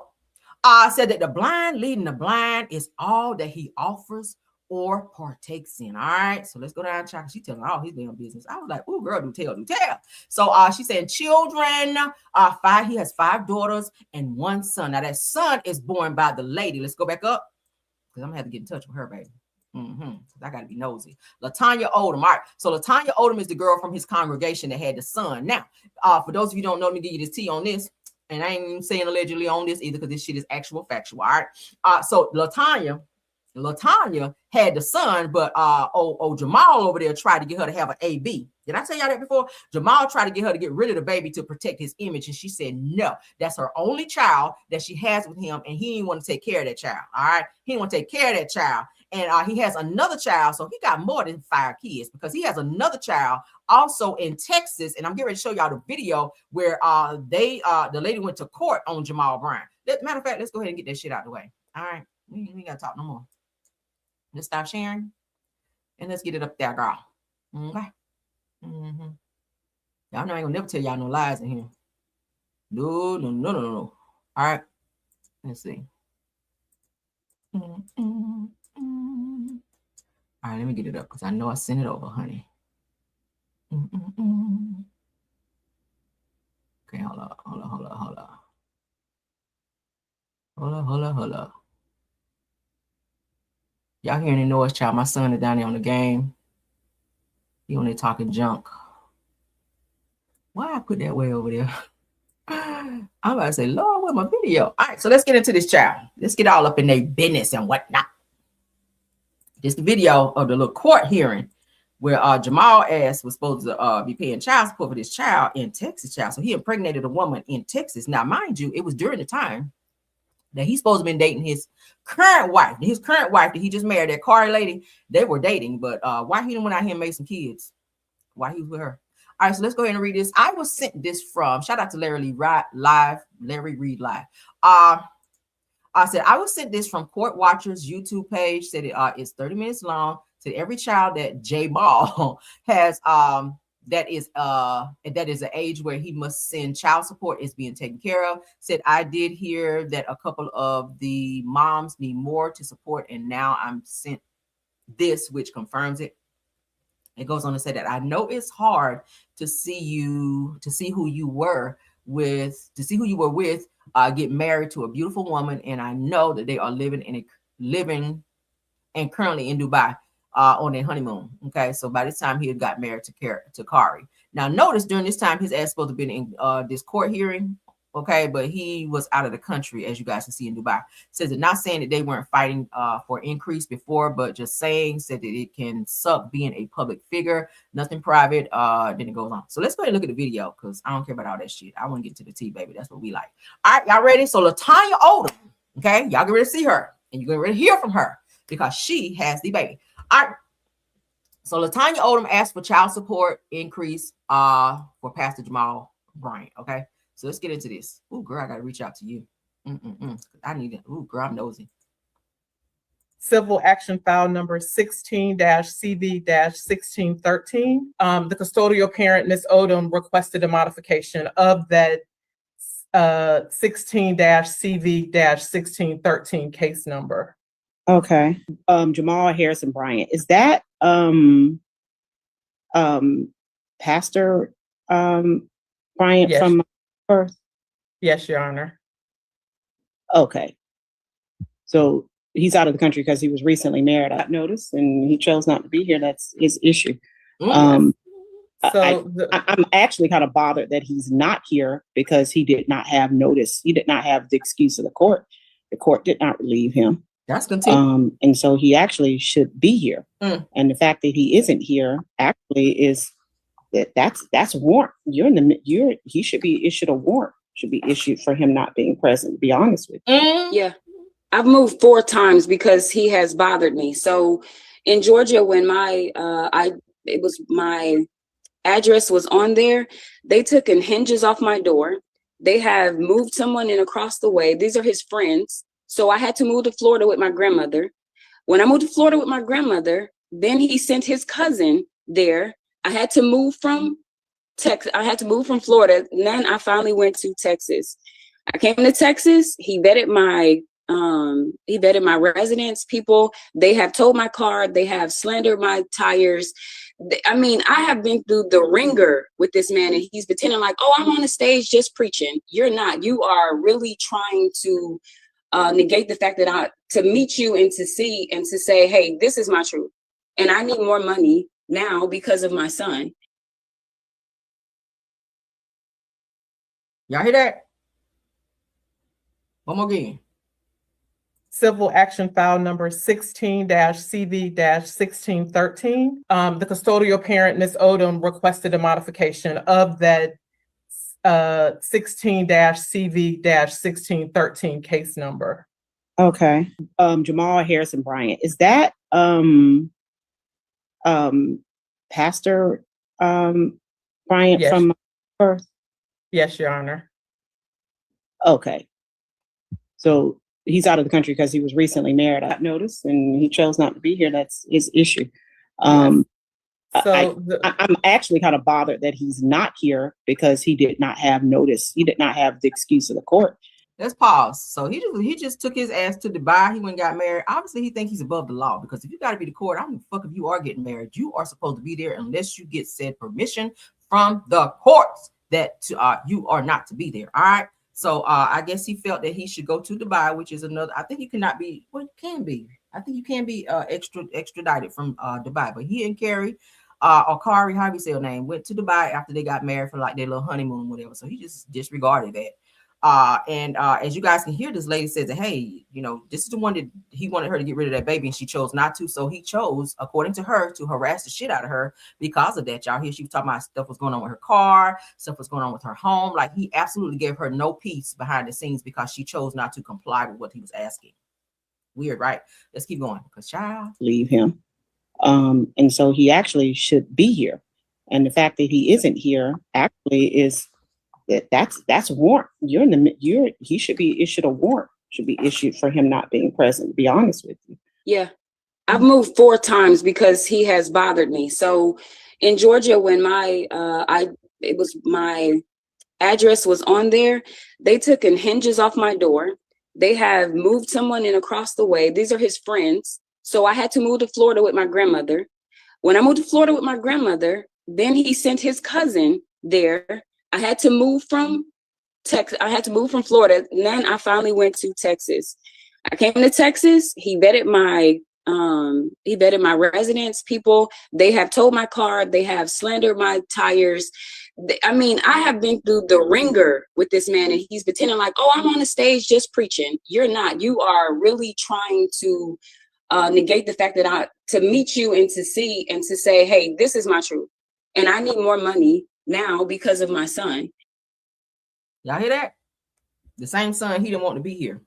Said that the blind leading the blind is all that he offers or partakes in. All right, so let's go down to Chaka. She telling all his damn business. I was like, oh, girl, do tell. So she said children, 5. He has 5 daughters and 1 son. Now that son is born by the lady. Let's go back up because I'm gonna have to get in touch with her, baby. I gotta be nosy. Latanya Odom. All right, so Latanya Odom is the girl from his congregation that had the son. Now, for those of you who don't know, let me give you this tea on this. And I ain't even saying allegedly on this either because this shit is actual factual. All right. So Latanya had the son, but Jamal over there tried to get her to have an AB. Did I tell y'all that before? Jamal tried to get her to get rid of the baby to protect his image, and she said no. That's her only child that she has with him, and he didn't want to take care of that child. All right, he didn't want to take care of that child. And he has another child, so he got more than 5 kids because he has another child also in Texas. And I'm getting ready to show y'all the video where the lady went to court on Jamal Bryant. Matter of fact, let's go ahead and get that shit out of the way. All right, we ain't gotta talk no more. Let's stop sharing and let's get it up there, girl. Okay. Y'all know I ain't gonna never tell y'all no lies in here. No. All right, let's see. All right, let me get it up because I know I sent it over, honey. Okay, hold up. Hold up. Y'all hearing the noise, child? My son is down there on the game. He on there talking junk. Why I put that way over there? I'm about to say, Lord, where's my video? All right, so let's get into this, child. Let's get all up in their business and whatnot. This the video of the little court hearing where Jamal ass was supposed to be paying child support for this child in Texas, child. So he impregnated a woman in Texas. Now, mind you, it was during the time that he's supposed to been dating his current wife. His current wife that he just married, that Kari lady, they were dating. But why he didn't went out here and made some kids? Why he was with her? All right, so let's go ahead and read this. I was sent this from, shout out to Larry Reed Live. I said, I was sent this from Court Watchers YouTube page. Said it's 30 minutes long. Said every child that J Ball has that is an age where he must send child support is being taken care of. Said, I did hear that a couple of the moms need more to support, and now I'm sent this, which confirms it. It goes on to say that I know it's hard to see who you were with, get married to a beautiful woman, and I know that they are living and currently in Dubai on their honeymoon. Okay, so by this time he had got married to Kari. Now notice during this time his ass supposed to be in this court hearing. Okay, but he was out of the country, as you guys can see in Dubai. Says it, not saying that they weren't fighting for increase before, but just saying, said that it can suck being a public figure, nothing private. Then it goes on. So let's go ahead and look at the video, because I don't care about all that shit. I want to get to the tea, baby. That's what we like. All right, y'all ready? So LaTanya Odom, okay, y'all get ready to see her, and you're ready to hear from her because she has the baby. All right. So LaTanya Odom asked for child support increase for Pastor Jamal Bryant. Okay. So let's get into this. Ooh, girl, I got to reach out to you. I need it. Ooh, girl, I'm nosy. Civil action file number 16-CV-1613. The custodial parent, Ms. Odom, requested a modification of that 16-CV-1613 case number. Okay. Jamal Harrison Bryant. Is that Pastor Bryant Yes. from Perth? Yes, Your Honor. Okay. So he's out of the country because he was recently married. I noticed, and he chose not to be here. That's his issue. So I'm actually kind of bothered that he's not here because he did not have notice. He did not have the excuse of the court. The court did not relieve him. That's continued. And so he actually should be here. And the fact that he isn't here actually is that's warrant. He should be issued a warrant. Should be issued for him not being present, to be honest with you. Yeah. I've moved 4 times because he has bothered me. So in Georgia, when my address was on there, they took hinges off my door. They have moved someone in across the way. These are his friends. So I had to move to Florida with my grandmother. When I moved to Florida with my grandmother, then he sent his cousin there. I had to move from Texas. I had to move from Florida. And then I finally went to Texas. I came to Texas. He vetted my residence people. They have towed my car. They have slandered my tires. I mean, I have been through the ringer with this man, and he's pretending like, oh, I'm on the stage just preaching. You're not. You are really trying to negate the fact that to meet you and to see and to say, hey, this is my truth. And I need more money now because of my son. Y'all hear that? One more again. Civil action file number 16-CV-1613. The custodial parent, Ms. Odom, requested a modification of that 16-CV-1613 case number. Okay. Jamal Harrison Bryant. Is that Pastor Bryant Yes. from Perth? Yes, Your Honor. Okay. So he's out of the country because he was recently married. I noticed, and he chose not to be here. That's his issue. So I'm actually kind of bothered that he's not here because he did not have notice. He did not have the excuse of the court. Let's pause. So he just took his ass to Dubai. He went and got married. Obviously, he thinks he's above the law, because if you got to be the court, I don't give a fuck if you are getting married. You are supposed to be there unless you get said permission from the courts that you are not to be there. All right. So I guess he felt that he should go to Dubai, which is another. I think you cannot be. Well, you can be. I think you can be extradited from Dubai. But he and Carrie, or Kari, how do you say her name, went to Dubai after they got married for like their little honeymoon, whatever. So he just disregarded that. As you guys can hear, this lady says that, hey, this is the one that he wanted her to get rid of that baby, and she chose not to. So he chose, according to her, to harass the shit out of her because of that. Y'all hear she was talking about stuff was going on with her car, stuff was going on with her home. Like, he absolutely gave her no peace behind the scenes because she chose not to comply with what he was asking. Weird, right? Let's keep going, because child, Leave him. And so he actually should be here. And the fact that he isn't here actually is that's warrant. He should be issued a warrant. Should be issued for him not being present, to be honest with you. Yeah. I've moved 4 times because he has bothered me. So in Georgia, when my address was on there, they took hinges off my door. They have moved someone in across the way. These are his friends. So I had to move to Florida with my grandmother. When I moved to Florida with my grandmother, then he sent his cousin there. I had to move from Florida. And then I finally went to Texas. I came to Texas. He vetted my residence. People, they have towed my car. They have slandered my tires. I mean, I have been through the ringer with this man, and he's pretending like, oh, I'm on the stage just preaching. You're not. You are really trying to negate the fact that to meet you and to see and to say, hey, this is my truth. And I need more money now because of my son. Y'all hear that? The same son he didn't want to be here.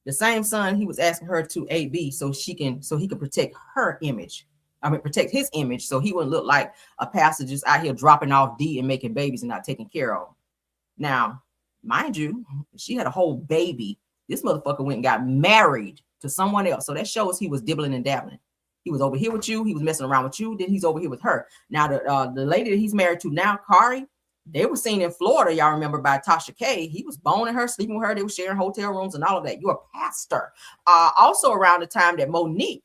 The same son he was asking her to AB so he can protect her image. I mean, protect his image so he wouldn't look like a pastor just out here dropping off D and making babies and not taking care of. Now, mind you, she had a whole baby. This motherfucker went and got married to someone else. So that shows he was dibbling and dabbling. He was over here with you. He was messing around with you. Then he's over here with her. Now, the lady that he's married to now, Kari, they were seen in Florida, y'all remember, by Tasha K. He was boning her, sleeping with her. They were sharing hotel rooms and all of that. You're a pastor. Also around the time that Monique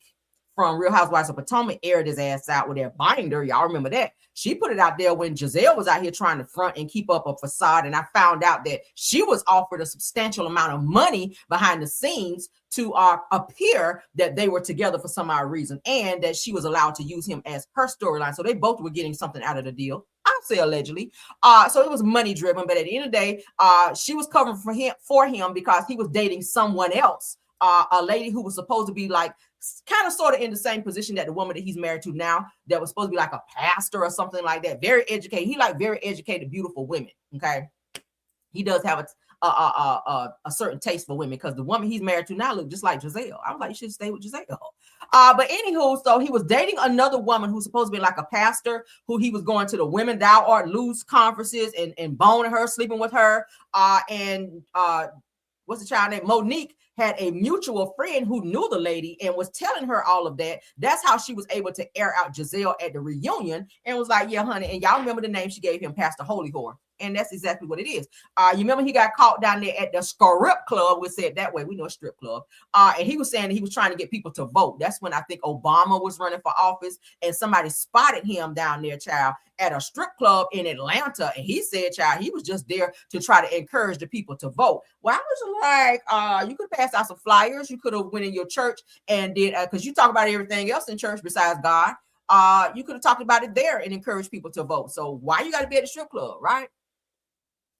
from Real Housewives of Potomac aired his ass out with their binder. Y'all remember that? She put it out there when Giselle was out here trying to front and keep up a facade. And I found out that she was offered a substantial amount of money behind the scenes to appear that they were together for some odd reason, and that she was allowed to use him as her storyline. So they both were getting something out of the deal. I'll say allegedly. So it was money driven, but at the end of the day, she was covering for him because he was dating someone else, a lady who was supposed to be like kind of sort of in the same position that the woman that he's married to now, that was supposed to be like a pastor or something like that. Very educated. He like very educated, beautiful women. Okay. He does have a certain taste for women, because the woman he's married to now look just like Giselle. I was like, you should stay with Giselle. But anywho, so he was dating another woman who's supposed to be like a pastor, who he was going to the Women Thou Art Loose conferences and boning her, sleeping with her. What's the child name? Monique had a mutual friend who knew the lady and was telling her all of that. That's how she was able to air out Giselle at the reunion and was like, yeah, honey. And y'all remember the name she gave him, Pastor Holy Whore. And that's exactly what it is. You remember he got caught down there at the strip club. We said that way. We know a strip club. And he was saying that he was trying to get people to vote. That's when I think Obama was running for office, and somebody spotted him down there, child, at a strip club in Atlanta. And he said, child, he was just there to try to encourage the people to vote. Well, I was like, you could pass out some flyers. You could have went in your church and did, because you talk about everything else in church besides God. You could have talked about it there and encouraged people to vote. So why you got to be at the strip club, right?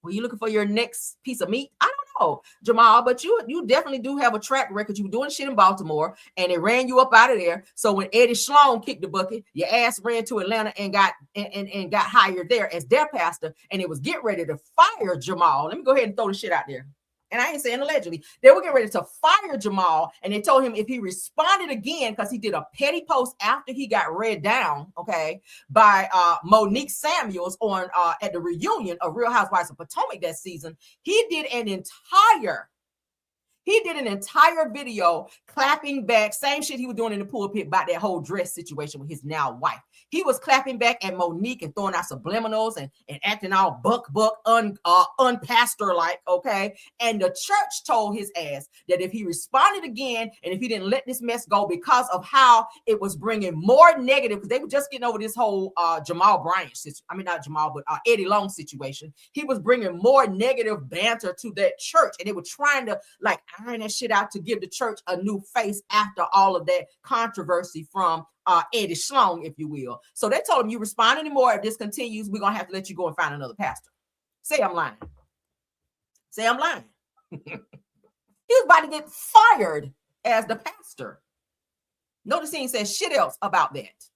Were you looking for your next piece of meat? I don't know, Jamal, but you definitely do have a track record. You were doing shit in Baltimore, and it ran you up out of there. So when Eddie Sloan kicked the bucket, your ass ran to Atlanta and got hired there as their pastor, and it was get ready to fire Jamal. Let me go ahead and throw the shit out there. And I ain't saying allegedly. They were getting ready to fire Jamal, and they told him if he responded again, because he did a petty post after he got read down, okay, by Monique Samuels on at the reunion of Real Housewives of Potomac that season. He did an entire video clapping back, same shit he was doing in the pulpit about that whole dress situation with his now wife. He was clapping back at Monique and throwing out subliminals and acting all buck, unpastor-like, okay? And the church told his ass that if he responded again and if he didn't let this mess go, because of how it was bringing more negative, because they were just getting over this whole Jamal Bryant situation. I mean, not Jamal, but Eddie Long situation. He was bringing more negative banter to that church, and they were trying to like iron that shit out to give the church a new face after all of that controversy from Eddie Sloan, if you will. So they told him, you respond anymore, if this continues, we're gonna have to let you go and find another pastor. Say I'm lying. Say I'm lying. He was about to get fired as the pastor. Notice he ain't said shit else about that.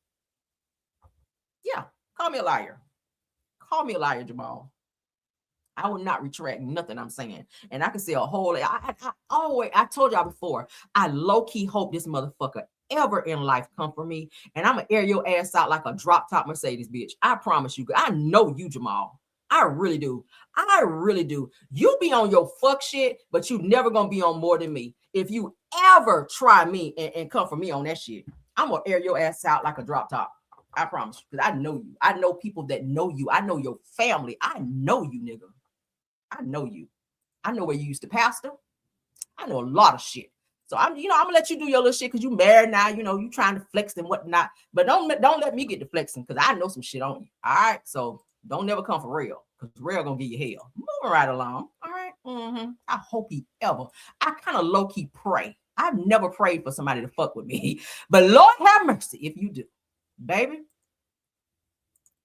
Yeah, call me a liar. Call me a liar, Jamal. I will not retract nothing I'm saying. And I can say a whole, I told y'all before, I low-key hope this motherfucker ever in life come for me, and I'm gonna air your ass out like a drop-top Mercedes, bitch. I promise you. I know you, Jamal. I really do. I really do. You be on your fuck shit, but you never gonna be on more than me. If you ever try me and come for me on that shit, I'm gonna air your ass out like a drop top. I promise you, because I know you. I know people that know you. I know your family. I know you, nigga. I know you. I know where you used to pastor. I know a lot of shit. So I'm gonna let you do your little shit because you married now. You trying to flex and whatnot. But don't let me get the flexing because I know some shit on you. All right. So don't never come for real because real gonna give you hell. Moving right along. All right. I hope he ever. I kind of low key pray. I've never prayed for somebody to fuck with me, but Lord have mercy if you do, baby.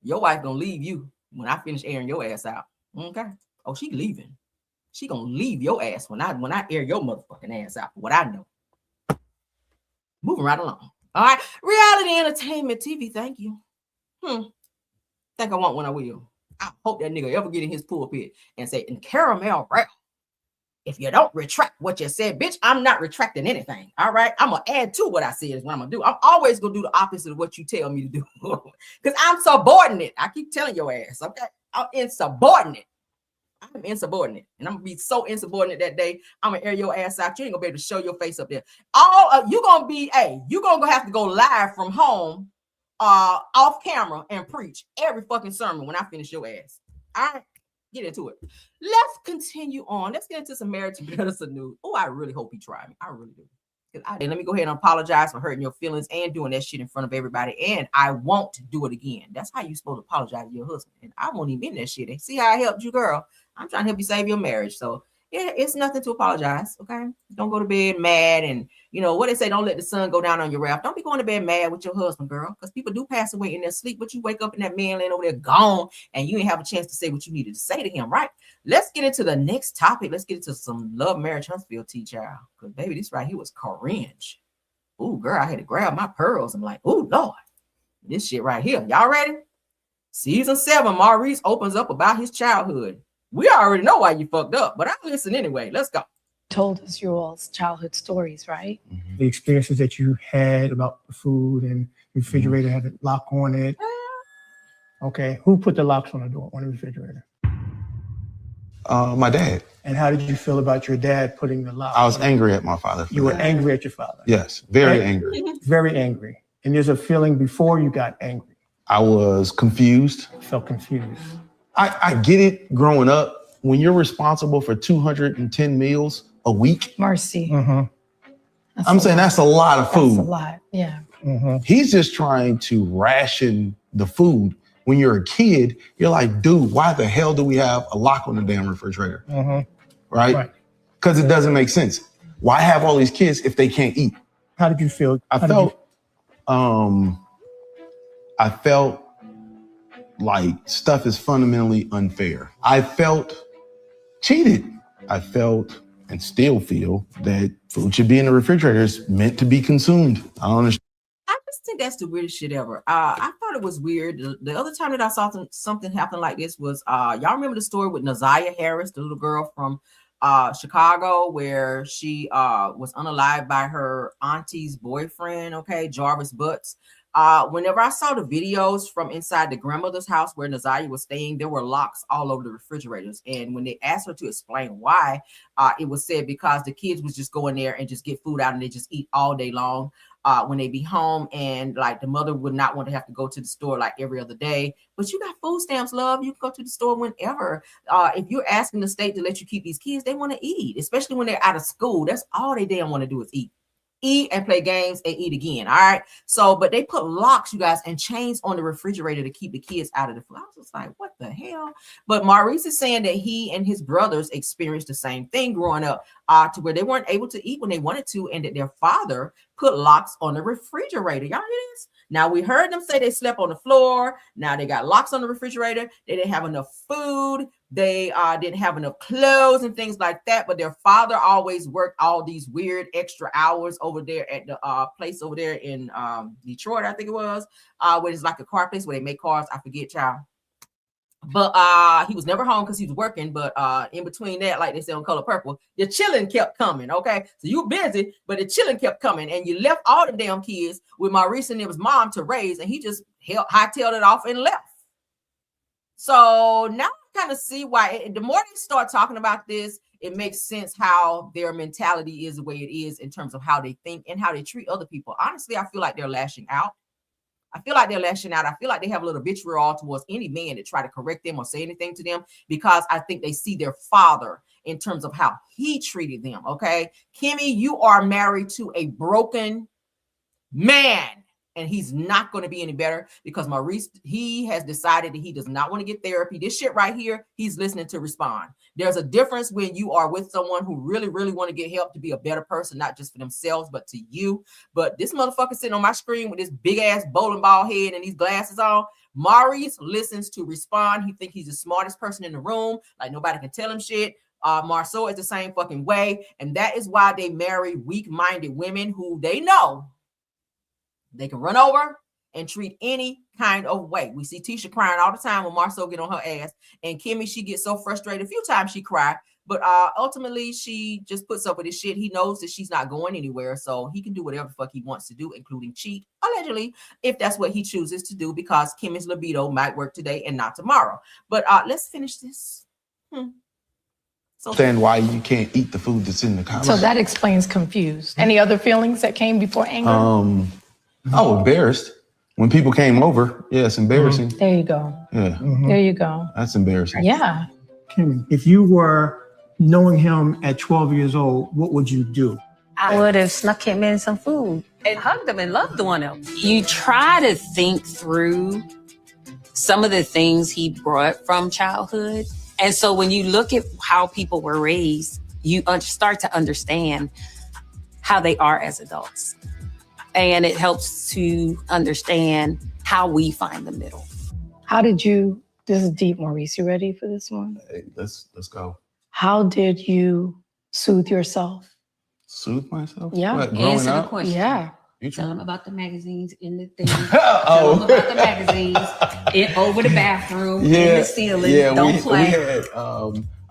Your wife gonna leave you when I finish airing your ass out. Okay. Oh, she leaving. She gonna leave your ass when I air your motherfucking ass out. What I know. Moving right along. All right. Reality entertainment TV. Thank you. Think I want one. I will. I hope that nigga ever get in his pulpit and say, "In caramel rap, if you don't retract what you said, bitch, I'm not retracting anything. All right. I'm gonna add to what I said is what I'm gonna do. I'm always gonna do the opposite of what you tell me to do. Because I'm subordinate. I keep telling your ass, okay? I'm insubordinate. I'm insubordinate, and I'm gonna be so insubordinate that day. I'm gonna air your ass out. You ain't gonna be able to show your face up there. You gonna have to go live from home, off camera and preach every fucking sermon when I finish your ass. All right, get into it. Let's continue on. Let's get into some marriage medicine news. Oh, I really hope he tried me. I really do. And let me go ahead and apologize for hurting your feelings and doing that shit in front of everybody. And I won't do it again. That's how you supposed to apologize to your husband. And I won't even in that shit. And see how I helped you, girl. I'm trying to help you save your marriage. So yeah, it's nothing to apologize. Okay. Don't go to bed mad. And what they say, don't let the sun go down on your wrath. Don't be going to bed mad with your husband, girl. Because people do pass away in their sleep, but you wake up and that man laying over there gone and you ain't have a chance to say what you needed to say to him, right? Let's get into the next topic. Let's get into some love, marriage, Huntsville tea, child. Because baby, this right here was cringe. Ooh, girl, I had to grab my pearls. I'm like, ooh, Lord, this shit right here. Y'all ready? Season 7, Maurice opens up about his childhood. We already know why you fucked up, but I listen anyway. Let's go. Told us your all's childhood stories, right? The experiences that you had about the food and refrigerator had a lock on it. Okay, who put the locks on the door, on the refrigerator? My dad. And how did you feel about your dad putting the lock? I was angry at my father. You were angry at your father? Yes, very angry. Very angry. And there's a feeling before you got angry. I was confused. Felt confused. I get it growing up. When you're responsible for 210 meals a week. Marcy. I'm saying that's a lot of food. That's a lot, yeah. He's just trying to ration the food. When you're a kid, you're like, dude, why the hell do we have a lock on the damn refrigerator? Right? Because it doesn't make sense. Why have all these kids if they can't eat? How did you feel? I felt like stuff is fundamentally unfair. I felt cheated. I felt and still feel that food should be in the refrigerator. It's meant to be consumed. I don't understand. I just think that's the weirdest shit ever. I thought it was weird. The other time that I saw something happen like this was, y'all remember the story with Naziah Harris, the little girl from Chicago, where she was unalived by her auntie's boyfriend, Jarvis Butts. Whenever I saw the videos from inside the grandmother's house where Naziah was staying, there were locks all over the refrigerators. And when they asked her to explain why, it was said because the kids would just go in there and just get food out and they just eat all day long when they be home. And like the mother would not want to have to go to the store like every other day. But you got food stamps, love. You can go to the store whenever. If you're asking the state to let you keep these kids, they want to eat, especially when they're out of school. That's all they damn want to do is eat and play games and eat again. All right. So, but they put locks, you guys, and chains on the refrigerator to keep the kids out of the food. I was just like, what the hell? But Maurice is saying that he and his brothers experienced the same thing growing up, to where they weren't able to eat when they wanted to, and that their father put locks on the refrigerator. Y'all hear this? Now we heard them say they slept on the floor. Now they got locks on the refrigerator. They didn't have enough food. They didn't have enough clothes and things like that. But their father always worked all these weird extra hours over there at the place over there in Detroit, I think it was, where it's like a car place where they make cars. I forget, child. But he was never home because he was working. But in between that, like they say on Color Purple, the chilling kept coming. Okay, so you busy, but the chilling kept coming, and you left all the damn kids with Maurice and his mom to raise, and he just hightailed it off and left. So now I kind of see why. The more they start talking about this, it makes sense how their mentality is the way it is in terms of how they think and how they treat other people. Honestly, I feel like they're lashing out. I feel like they're lashing out. I feel like they have a little vitriol towards any man that try to correct them or say anything to them, because I think they see their father in terms of how he treated them. Okay, Kimmy, you are married to a broken man, and he's not going to be any better because Maurice, he has decided that he does not want to get therapy. This shit right here, he's listening to respond. There's a difference when you are with someone who really, really want to get help to be a better person, not just for themselves, but to you. But this motherfucker sitting on my screen with this big ass bowling ball head and these glasses on, Maurice listens to respond. He thinks he's the smartest person in the room. Like nobody can tell him shit. Marceau is the same fucking way. And that is why they marry weak-minded women who they know they can run over and treat any kind of way. We see Tisha crying all the time when Marceau get on her ass. And Kimmy, she gets so frustrated. A few times she cried. But ultimately, she just puts up with this shit. He knows that she's not going anywhere. So he can do whatever the fuck he wants to do, including cheat, allegedly, if that's what he chooses to do, because Kimmy's libido might work today and not tomorrow. But let's finish this. So Understand why you can't eat the food that's in the car. So that explains confused. Any other feelings that came before anger? Oh, embarrassed. When people came over, yeah, it's embarrassing. There you go. Yeah. There you go. That's embarrassing. Yeah. Kimmy, if you were knowing him at 12 years old, what would you do? I would have snuck him in some food and hugged him and loved on him. You try to think through some of the things he brought from childhood. And so when you look at how people were raised, you start to understand how they are as adults. And it helps to understand how we find the middle. How did you, this is deep, Maurice, you ready for this one? Hey, let's go. How did you soothe yourself? Soothe myself? Yeah. What, growing Answer the up? question. Yeah. You Tell try? them about the magazines in the thing. Tell them about the magazines over the bathroom, in the ceiling. Don't play. We had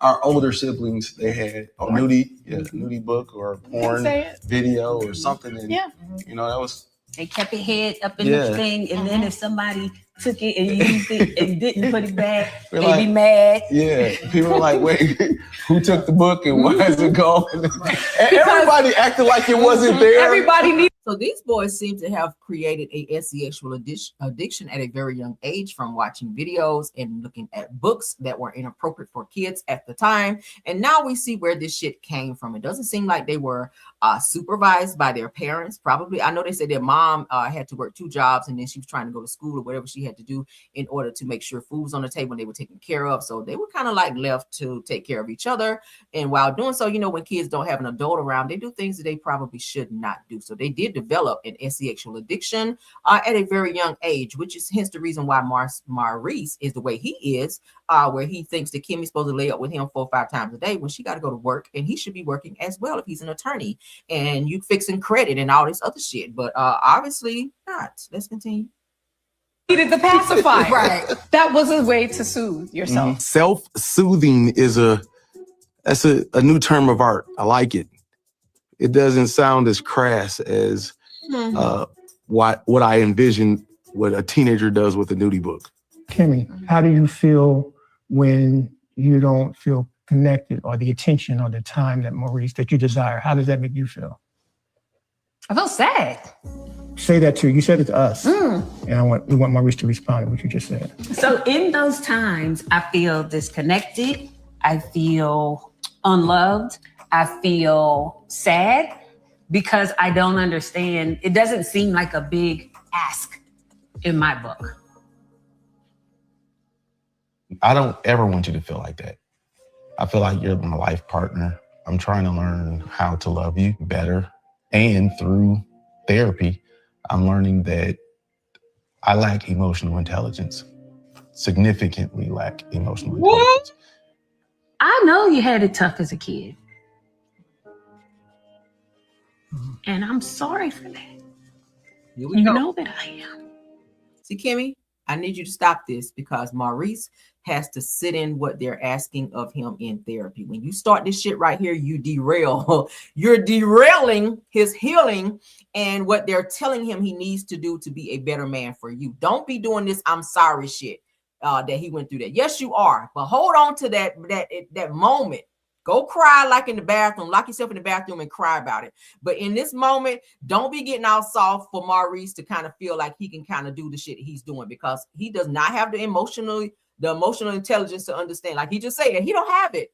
our older siblings, they had a nudie book or a porn video or something. And, you know, that was... They kept it head up in the thing, and then if somebody took it and used it and didn't put it back, they'd be mad. Yeah, people were like, wait, who took the book and why is it gone? And everybody acted like it wasn't there. Everybody needs. So these boys seem to have created a sexual addiction at a very young age from watching videos and looking at books that were inappropriate for kids at the time. And now we see where this shit came from. It doesn't seem like they were supervised by their parents. Probably, I know they said their mom had to work 2 jobs and then she was trying to go to school or whatever she had to do in order to make sure food was on the table and they were taken care of. So they were kind of like left to take care of each other. And while doing so, you know, when kids don't have an adult around, they do things that they probably should not do. So they did develop an sexual addiction at a very young age, which is hence the reason why Maurice is the way he is, where he thinks that Kimmy's supposed to lay up with him 4 or 5 times a day when she got to go to work, and he should be working as well if he's an attorney and you fixing credit and all this other shit. But obviously not. Let's continue. Needed the pacifier. Right. That was a way to soothe yourself. Self-soothing is that's a new term of art. I like it. It doesn't sound as crass as what I envision what a teenager does with a nudie book. Kimmy, how do you feel when you don't feel connected, or the attention or the time that Maurice, that you desire? How does that make you feel? I feel sad. Say that too. You said it to us. And we want Maurice to respond to what you just said. So in those times, I feel disconnected. I feel unloved. I feel sad because I don't understand. It doesn't seem like a big ask in my book. I don't ever want you to feel like that. I feel like you're my life partner. I'm trying to learn how to love you better. And through therapy, I'm learning that I lack emotional intelligence, significantly lack emotional intelligence. I know you had it tough as a kid. And I'm sorry for that. You know that I am. See, Kimmy, I need you to stop this because Maurice has to sit in what they're asking of him in therapy. When you start this shit right here, you derail. You're derailing his healing and what they're telling him he needs to do to be a better man for you. Don't be doing this I'm sorry shit that he went through that. Yes, you are. But hold on to that moment Go cry like in the bathroom, lock yourself in the bathroom and cry about it. But in this moment, don't be getting all soft for Maurice to kind of feel like he can kind of do the shit he's doing, because he does not have the emotional intelligence to understand. Like he just said, he don't have it.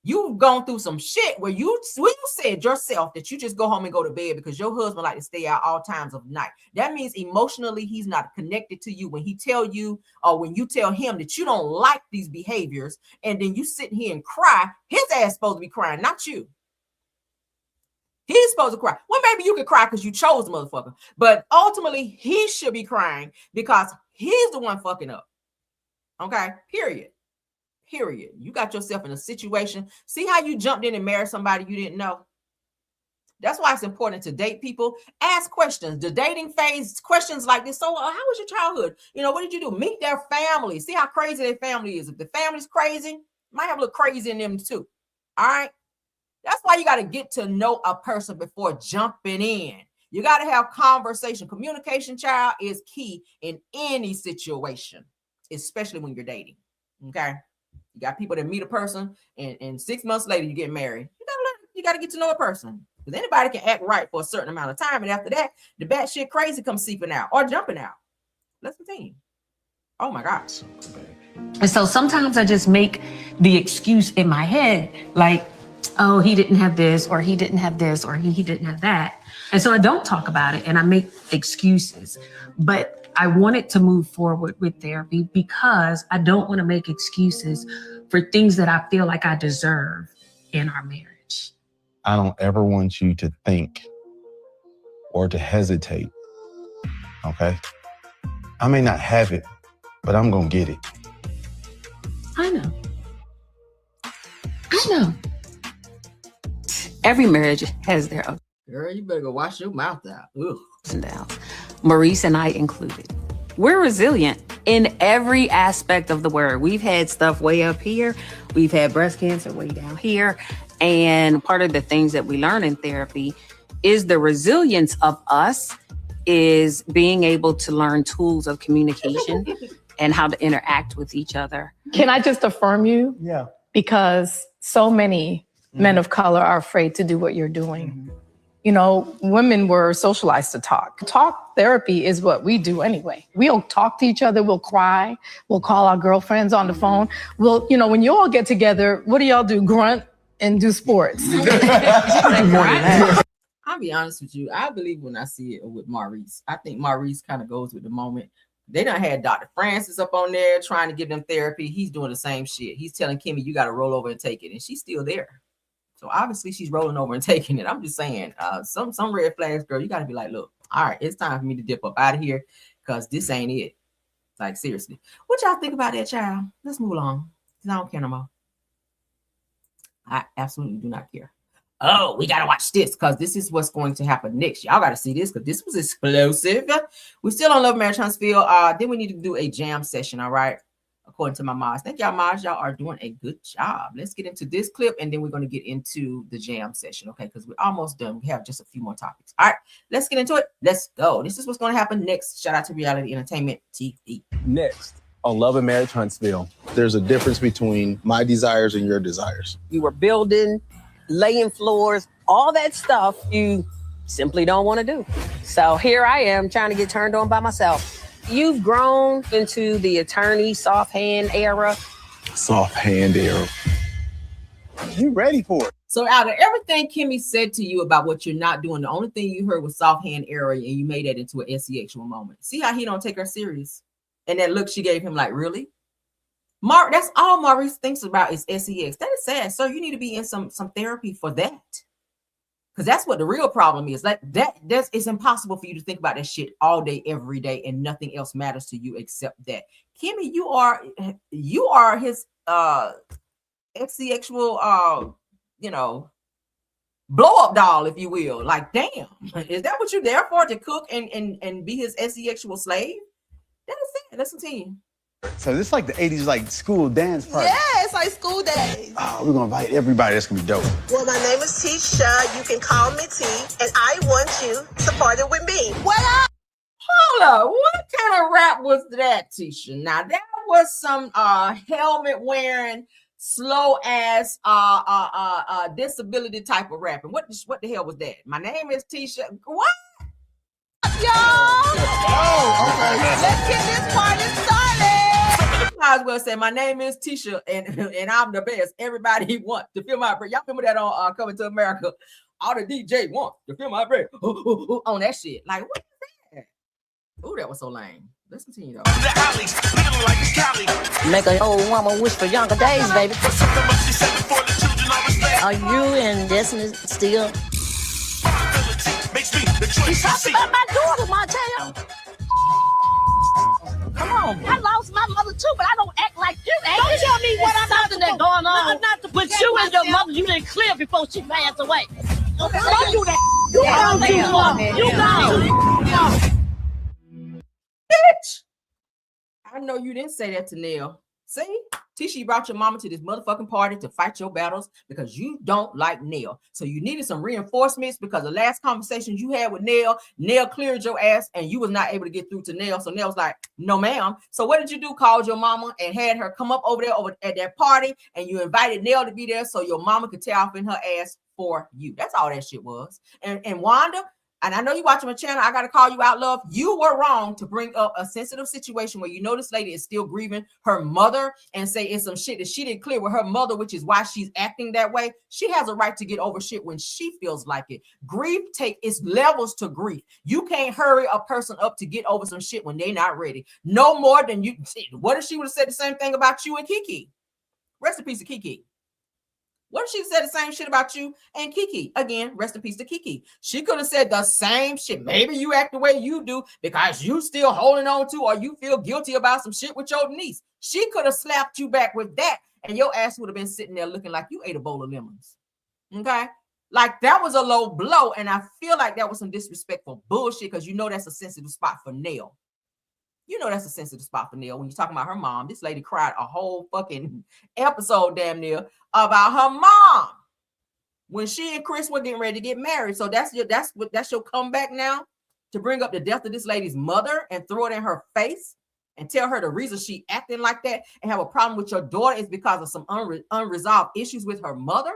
You've gone through some shit where you said yourself that you just go home and go to bed because your husband like to stay out all times of night. That means emotionally he's not connected to you when he tell you, or when you tell him that you don't like these behaviors, and then you sit here and cry. His ass supposed to be crying, not you. He's supposed to cry. Well, maybe you could cry because you chose the motherfucker, but ultimately he should be crying because he's the one fucking up. Okay, period. You got yourself in a situation. See how you jumped in and married somebody you didn't know? That's why it's important to date people. Ask questions. The dating phase, questions like this. So how was your childhood? What did you do? Meet their family. See how crazy their family is. If the family's crazy, might have a little crazy in them too. All right? That's why you got to get to know a person before jumping in. You got to have conversation. Communication, child, is key in any situation, especially when you're dating. Okay? You got people that meet a person and 6 months later you get married. You got to get to know a person, because anybody can act right for a certain amount of time, and after that, the batshit crazy comes seeping out or jumping out. Let's continue. Oh my God. And so sometimes I just make the excuse in my head, like, oh, he didn't have this, or he didn't have this, or he didn't have that. And so I don't talk about it and I make excuses. But I wanted to move forward with therapy because I don't want to make excuses for things that I feel like I deserve in our marriage. I don't ever want you to think or to hesitate, okay? I may not have it, but I'm gonna get it. I know. Every marriage has their ups. Girl, you better go wash your mouth out. Ugh. And downs. Maurice and I included. We're resilient in every aspect of the word. We've had stuff way up here. We've had breast cancer way down here. And part of the things that we learn in therapy is the resilience of us is being able to learn tools of communication and how to interact with each other. Can I just affirm you? Yeah. Because so many men of color are afraid to do what you're doing. Women were socialized to talk. Talk therapy is what we do anyway. We'll talk to each other. We'll cry. We'll call our girlfriends on the phone. When you all get together, what do y'all do? Grunt and do sports. I'll be honest with you. I believe when I see it with Maurice. I think Maurice kind of goes with the moment. They done had Dr. Francis up on there trying to give them therapy. He's doing the same shit. He's telling Kimmy, you got to roll over and take it. And she's still there. So obviously she's rolling over and taking it. I'm just saying, some red flags, girl, you got to be like, look, all right, it's time for me to dip up out of here because this ain't it. Like, seriously. What y'all think about that, child? Let's move along. I don't care no more. I absolutely do not care. Oh, we got to watch this because this is what's going to happen next. Y'all got to see this because this was explosive. We're still on Love Marriage Huntsville. Then we need to do a jam session, all right? According to my mods. Thank y'all, mods. Y'all are doing a good job. Let's get into this clip and then we're going to get into the jam session, okay? Because we're almost done. We have just a few more topics. All right, let's get into it. Let's go. This is what's going to happen next. Shout out to Reality Entertainment TV. Next on Love and Marriage Huntsville. There's a difference between my desires and your desires. You were building, laying floors, all that stuff you simply don't want to do. So here I am trying to get turned on by myself. You've grown into the attorney soft hand era. Soft hand era. You ready for it? So out of everything Kimmy said to you about what you're not doing, the only thing you heard was soft hand era, and you made that into an sexual moment. See how he don't take her serious? And that look she gave him, like, really? That's all Maurice thinks about is sex. That is sad, sir. You need to be in some therapy for that. Because that's what the real problem is. Like that's it's impossible for you to think about that shit all day, every day, and nothing else matters to you except that. Kimmy, you are his sexual blow up doll, if you will. Like, damn, is that what you're there for? To cook and be his sexual slave? That is it. Let's continue. So this is like the 80s, like school dance party. Yeah, it's like school days. Oh, we're gonna invite everybody. That's gonna be dope. Well, my name is Tisha. You can call me T, and I want you to party with me. What up? Hold up. What kind of rap was that, Tisha? Now, that was some helmet wearing, slow ass disability type of rapping. What the hell was that? My name is Tisha. What? Y'all. Oh, okay. Let's get this party started. Might as well say my name is Tisha and I'm the best. Everybody wants to feel my breath. Y'all remember that on Coming to America? All the DJ want to feel my breath on that shit. Like, what is that? Oh, that was so lame. Let's continue though. Make an old woman wish for younger days, baby. Are you in Destiny still? You talking about my daughter, Martell. Come on. I lost my mother too, but I don't act like you. Don't tell me what I'm not going on. No, but you and your mother, you didn't clear before she passed away. Okay, don't do that. You don't do that. You don't. Bitch. I know you didn't say that to Neil. See? Tisha, you brought your mama to this motherfucking party to fight your battles because you don't like Neil. So you needed some reinforcements because the last conversations you had with Neil cleared your ass and you was not able to get through to Neil. So Neil was like, no, ma'am. So what did you do? Called your mama and had her come up over there at that party and you invited Neil to be there so your mama could tear off in her ass for you. That's all that shit was. And Wanda, and I know you watching my channel. I got to call you out, love. You were wrong to bring up a sensitive situation where you know this lady is still grieving her mother and say it's some shit that she didn't clear with her mother, which is why she's acting that way. She has a right to get over shit when she feels like it. Grief its levels to grief. You can't hurry a person up to get over some shit when they're not ready. No more than you. What if she would have said the same thing about you and Kiki? Rest in peace to Kiki. What if she said the same shit about you and Kiki? Again, rest in peace to Kiki. She could have said the same shit. Maybe you act the way you do because you still holding on to or you feel guilty about some shit with your niece. She could have slapped you back with that and your ass would have been sitting there looking like you ate a bowl of lemons. Okay? Like that was a low blow and I feel like that was some disrespectful bullshit because you know that's a sensitive spot for Nell. You know that's a sensitive spot for Neil when you're talking about her mom. This lady cried a whole fucking episode damn near about her mom when she and Chris were getting ready to get married. So that's your comeback now to bring up the death of this lady's mother and throw it in her face and tell her the reason she acting like that and have a problem with your daughter is because of some unresolved issues with her mother.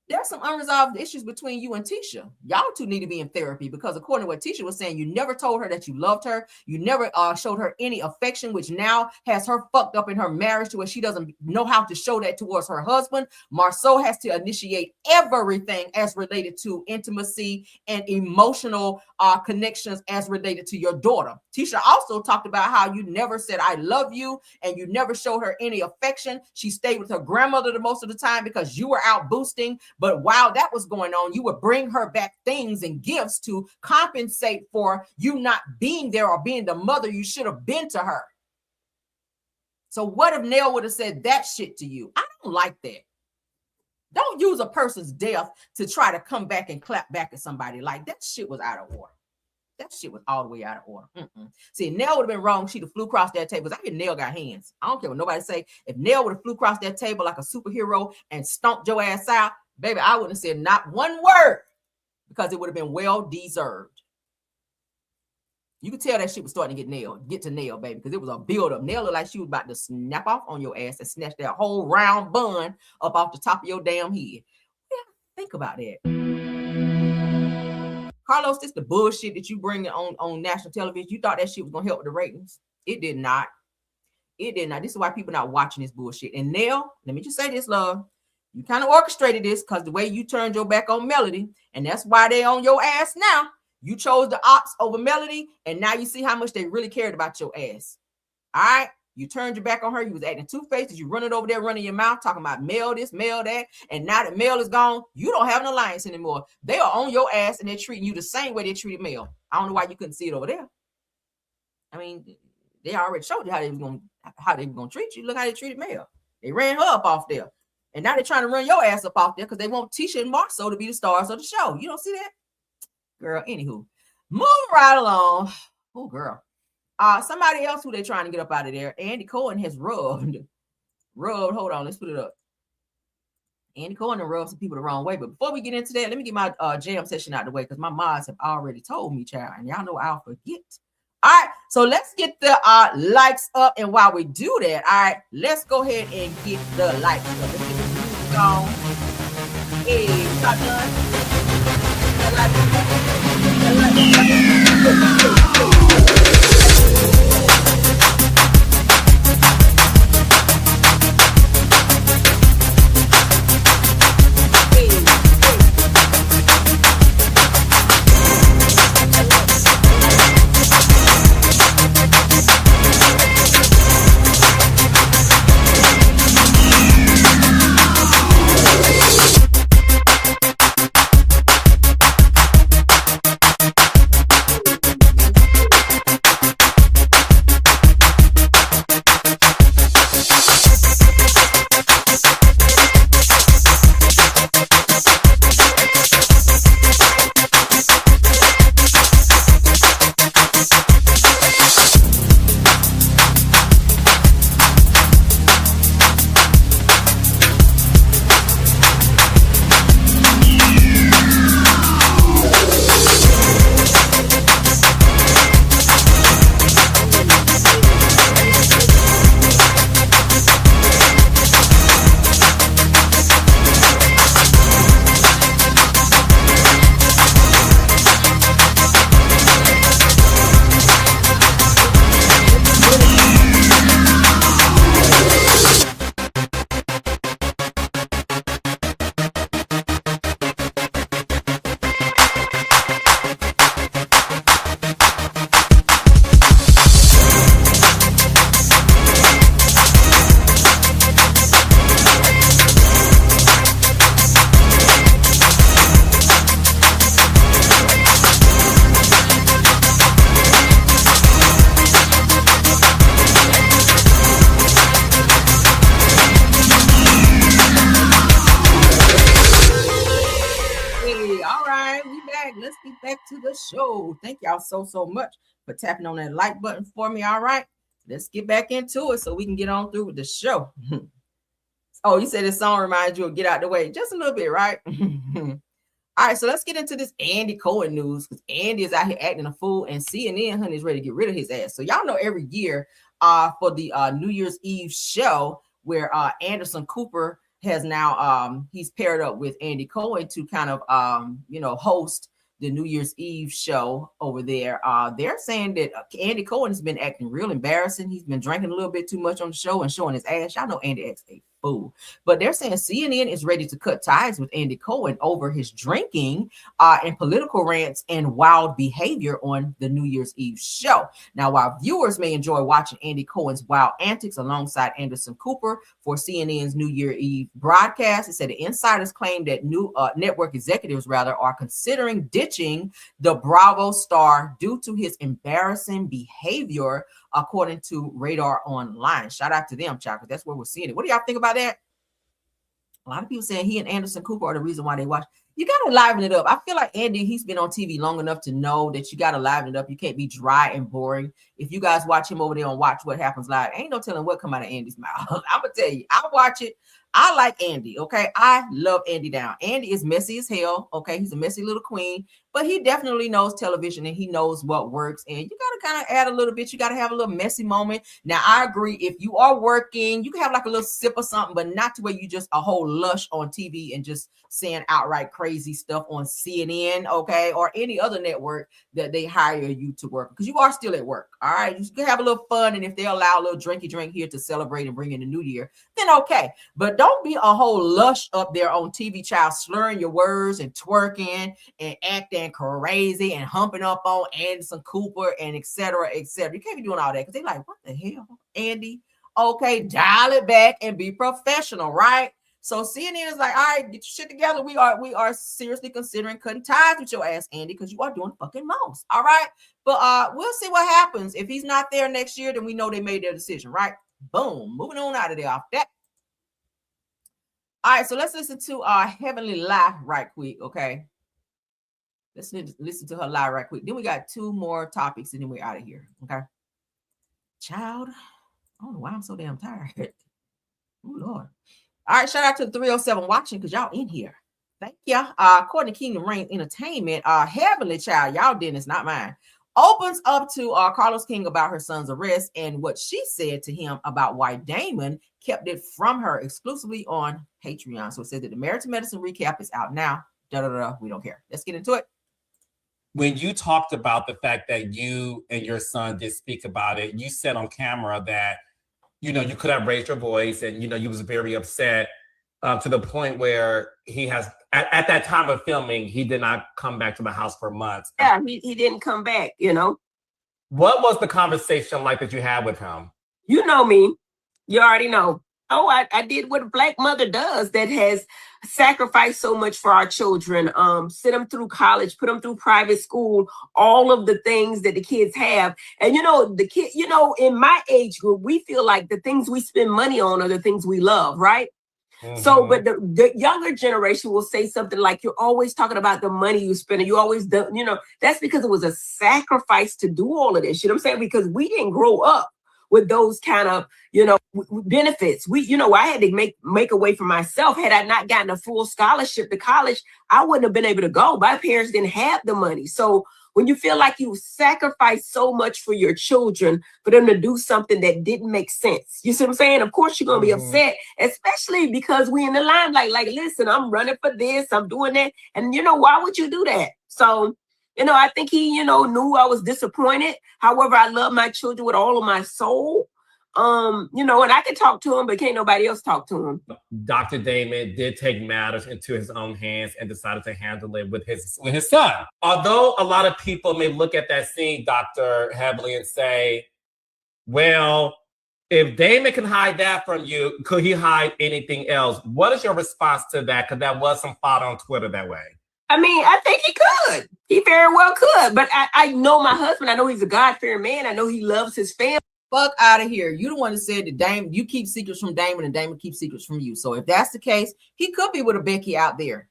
There's some unresolved issues between you and Tisha. Y'all two need to be in therapy because according to what Tisha was saying, you never told her that you loved her. You never showed her any affection, which now has her fucked up in her marriage to where she doesn't know how to show that towards her husband. Marceau has to initiate everything as related to intimacy and emotional connections as related to your daughter. Tisha also talked about how you never said, I love you, and you never showed her any affection. She stayed with her grandmother the most of the time because you were out boosting. But while that was going on, you would bring her back things and gifts to compensate for you not being there or being the mother you should have been to her. So what if Nell would have said that shit to you? I don't like that. Don't use a person's death to try to come back and clap back at somebody. Like that shit was out of order. That shit was all the way out of order. See, Nell would have been wrong. She'd have flew across that table. I hear Nell got hands. I don't care what nobody say. If Nell would have flew across that table like a superhero and stomped your ass out, baby, I wouldn't have said not one word because it would have been well deserved. You could tell that shit was starting to get to Nell, baby, because it was a build-up. Nell looked like she was about to snap off on your ass and snatch that whole round bun up off the top of your damn head. Yeah, think about that. Carlos, this the bullshit that you bring on national television. You thought that shit was going to help with the ratings. It did not. It did not. This is why people not watching this bullshit. And Nell, let me just say this, love. You kind of orchestrated this because the way you turned your back on Melody, and that's why they on your ass now. You chose the ops over Melody, and now you see how much they really cared about your ass. All right? You turned your back on her. You was acting two-faced. You running over there, running your mouth, talking about Mel this, Mel that. And now that Mel is gone, you don't have an alliance anymore. They are on your ass, and they're treating you the same way they treated Mel. I don't know why you couldn't see it over there. I mean, they already showed you how they were gonna treat you. Look how they treated Mel. They ran her up off there. And now they're trying to run your ass up off there because they want Tisha and Marceau to be the stars of the show. You don't see that? Girl, anywho. Move right along. Oh, girl. Somebody else who they're trying to get up out of there, Andy Cohen has rubbed. Hold on, let's put it up. Andy Cohen rubbed some people the wrong way. But before we get into that, let me get my jam session out of the way because my mods have already told me, child. And y'all know I'll forget. All right. So let's get the likes up. And while we do that, all right, let's go ahead and get the likes up. Let's get this music on. Hey, shot done. Back to the show. Thank y'all so much for tapping on that like button for me. All right, let's get back into it so we can get on through with the show. Oh, you said this song reminds you of Get Out the Way just a little bit, right? All right, so let's get into this Andy Cohen news, because Andy is out here acting a fool, and CNN, honey, is ready to get rid of his ass. So y'all know every year for the New Year's Eve show where Anderson Cooper has now he's paired up with Andy Cohen to kind of host the New Year's Eve show over there. They're saying that Andy Cohen has been acting real embarrassing. He's been drinking a little bit too much on the show and showing his ass. Y'all know Andy acts a fool. But they're saying CNN is ready to cut ties with Andy Cohen over his drinking and political rants and wild behavior on the New Year's Eve show. Now, while viewers may enjoy watching Andy Cohen's wild antics alongside Anderson Cooper for CNN's New Year Eve broadcast, it said the insiders claim that new network executives are considering ditching the Bravo star due to his embarrassing behavior, according to Radar Online. Shout out to them, child, because that's where we're seeing it. What do y'all think about that? A lot of people saying he and Anderson Cooper are the reason why they watch. You got to liven it up. I feel like Andy, he's been on TV long enough to know that you got to liven it up. You can't be dry and boring. If you guys watch him over there and Watch What Happens Live, ain't no telling what come out of Andy's mouth. I'm going to tell you, I watch it. I like Andy, okay? I love Andy down. Andy is messy as hell, okay? He's a messy little queen, but he definitely knows television and he knows what works. And you got to kind of add a little bit. You got to have a little messy moment. Now, I agree. If you are working, you can have like a little sip or something, but not to where you just a whole lush on TV and just saying outright crazy stuff on CNN, okay? Or any other network that they hire you to work, because you are still at work, all right? You can have a little fun, and if they allow a little drinky drink here to celebrate and bring in the new year, then okay. But don't be a whole lush up there on TV, child, slurring your words and twerking and acting crazy and humping up on Anderson Cooper and et cetera, et cetera. You can't be doing all that because they're like, what the hell, Andy? Okay, dial it back and be professional, right? So CNN is like, all right, get your shit together. We are seriously considering cutting ties with your ass, Andy, because you are doing fucking most. All right. But we'll see what happens. If he's not there next year, then we know they made their decision, right? Boom. Moving on out of there off that. All right, so let's listen to Heavenly Lie right quick, okay? Let's listen to her lie right quick. Then we got two more topics, and then we're out of here, okay? Child, I don't know why I'm so damn tired. Oh, Lord. All right, shout out to the 307 watching, because y'all in here. Thank you. According to Kingdom Reign Entertainment, Heavenly Child, y'all did, it's not mine, opens up to Carlos King about her son's arrest and what she said to him about why Damon kept it from her exclusively on Patreon. So it said that the Married to Medicine recap is out now. We don't care. Let's get into it. When you talked about the fact that you and your son did speak about it, you said on camera that, you know, you could have raised your voice and, you know, you was very upset to the point where he has, at that time of filming, he did not come back to the house for months. Yeah, he didn't come back, you know. What was the conversation like that you had with him? You know me. You already know. Oh, I did what a Black mother does that has sacrificed so much for our children. Sent them through college, put them through private school, all of the things that the kids have. And you know, the kid, you know, in my age group, we feel like the things we spend money on are the things we love, right? Mm-hmm. So, but the younger generation will say something like, you're always talking about the money you spend, and you always do, you know, that's because it was a sacrifice to do all of this. You know what I'm saying? Because we didn't grow up with those kind of, you know, benefits. We, you know, I had to make a way for myself. Had I not gotten a full scholarship to college, I wouldn't have been able to go. My parents didn't have the money. So when you feel like you sacrificed so much for your children, for them to do something that didn't make sense, you see what I'm saying? Of course, you're going to be upset, especially because we in the limelight. Like, listen, I'm running for this, I'm doing that. And, you know, why would you do that? So, you know, I think he, you know, knew I was disappointed. However, I love my children with all of my soul. You know, and I can talk to him, but can't nobody else talk to him. Dr. Damon did take matters into his own hands and decided to handle it with his son. Although a lot of people may look at that scene, Dr. Hebley, and say, well, if Damon can hide that from you, could he hide anything else? What is your response to that? Because that was some thought on Twitter that way. I mean, I think he could. He very well could. But I know my husband. I know he's a God-fearing man. I know he loves his family. Fuck out of here. You the one that said that Damon, you keep secrets from Damon and Damon keeps secrets from you. So if that's the case, he could be with a Becky out there.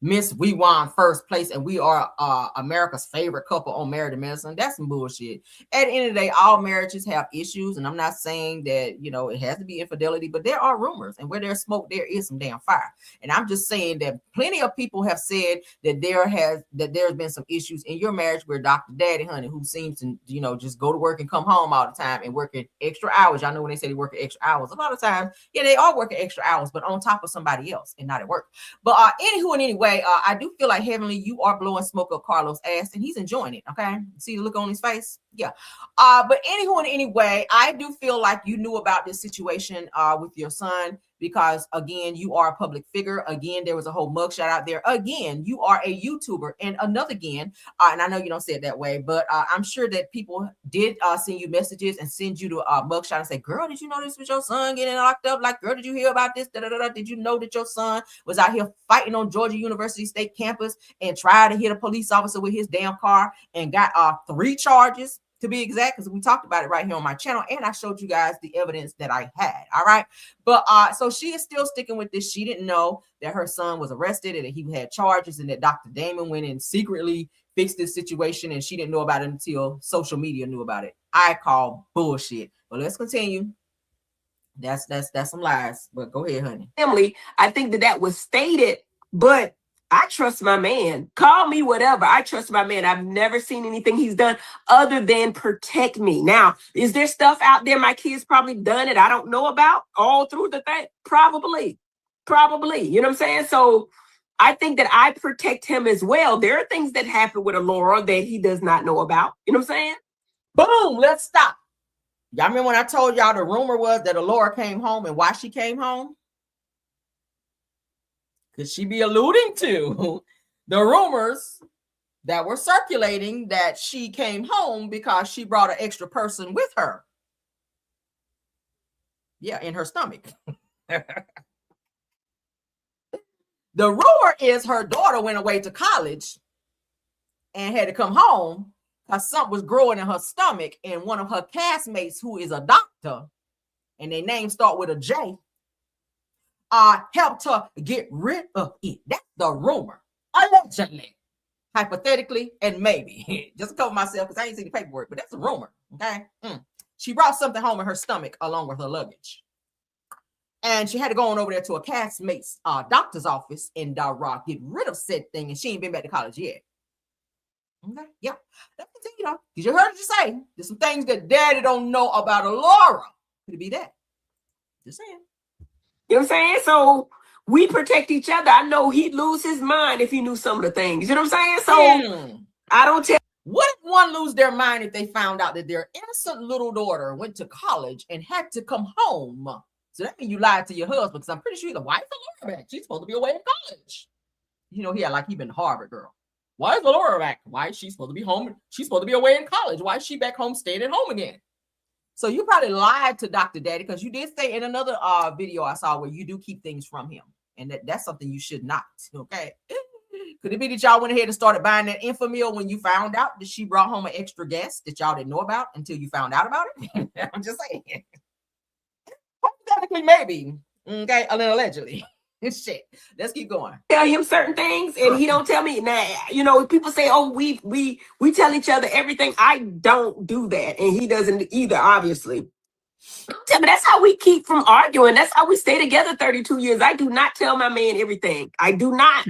Miss, we won first place and we are America's favorite couple on Married to Medicine. That's some bullshit. At the end of the day, all marriages have issues, and I'm not saying that, you know, it has to be infidelity, but there are rumors, and where there's smoke, there is some damn fire. And I'm just saying that plenty of people have said that there's been some issues in your marriage where Dr. Daddy Honey, who seems to, you know, just go to work and come home all the time and working extra hours. Y'all know when they say they work extra hours, a lot of times, yeah, they are working extra hours, but on top of somebody else and not at work. But anywho and anyway, I do feel like Heavenly, you are blowing smoke up Carlos' ass, and he's enjoying it. Okay, see the look on his face. Yeah. But anywho and anyway, I do feel like you knew about this situation with your son, because again, you are a public figure. Again, there was a whole mugshot out there. Again, you are a YouTuber. And another again, and I know you don't say it that way, but I'm sure that people did send you messages and send you to a mugshot and say, girl, did you know this was your son getting locked up? Like, girl, did you hear about this? Did you know that your son was out here fighting on Georgia University State campus and tried to hit a police officer with his damn car and got 3 charges? To be exact, because we talked about it right here on my channel, and I showed you guys the evidence that I had. All right, but so she is still sticking with this. She didn't know that her son was arrested and that he had charges, and that Dr. Damon went and secretly fixed this situation, and she didn't know about it until social media knew about it. I call bullshit. But let's continue. That's some lies. But go ahead, honey. Family, I think that was stated, but I trust my man. Call me whatever. I trust my man. I've never seen anything he's done other than protect me. Now, is there stuff out there my kids probably done it I don't know about all through the thing? Probably. You know what I'm saying? So I think that I protect him as well. There are things that happen with Laura that he does not know about. You know what I'm saying? Boom, let's stop. Y'all remember when I told y'all the rumor was that Laura came home, and why she came home? Could she be alluding to the rumors that were circulating that she came home because she brought an extra person with her? Yeah, in her stomach. The rumor is her daughter went away to college and had to come home because something was growing in her stomach, and one of her classmates, who is a doctor, and their names start with a J, helped her get rid of it. That's the rumor. Allegedly, hypothetically, and maybe. Just to cover myself because I ain't seen the paperwork, but that's a rumor. Okay. She brought something home in her stomach along with her luggage. And she had to go on over there to a castmate's doctor's office in get rid of said thing, and she ain't been back to college yet. Okay, yeah. Let me tell you though, because you heard it say there's some things that daddy don't know about Laura. Could it be that? Just saying. You know what I'm saying? So we protect each other. I know he'd lose his mind if he knew some of the things. You know what I'm saying? So I don't tell. What if one lose their mind if they found out that their innocent little daughter went to college and had to come home? So that means you lied to your husband, because I'm pretty sure the wife of Laura back. She's supposed to be away in college. You know, he been to Harvard, girl. Why is Laura back? Why is she supposed to be home? She's supposed to be away in college. Why is she back home staying at home again? So you probably lied to Dr. Daddy, because you did say in another video I saw where you do keep things from him. And that's something you should not, okay? Could it be that y'all went ahead and started buying that Infamil when you found out that she brought home an extra guest that y'all didn't know about until you found out about it? I'm just saying. Hypothetically, maybe. Okay, and then allegedly. Shit. Let's keep going. Tell him certain things and he don't tell me. Nah, you know, people say, oh, we tell each other everything. I don't do that, and he doesn't either, obviously. But that's how we keep from arguing. That's how we stay together 32 years. I do not tell my man everything. I do not.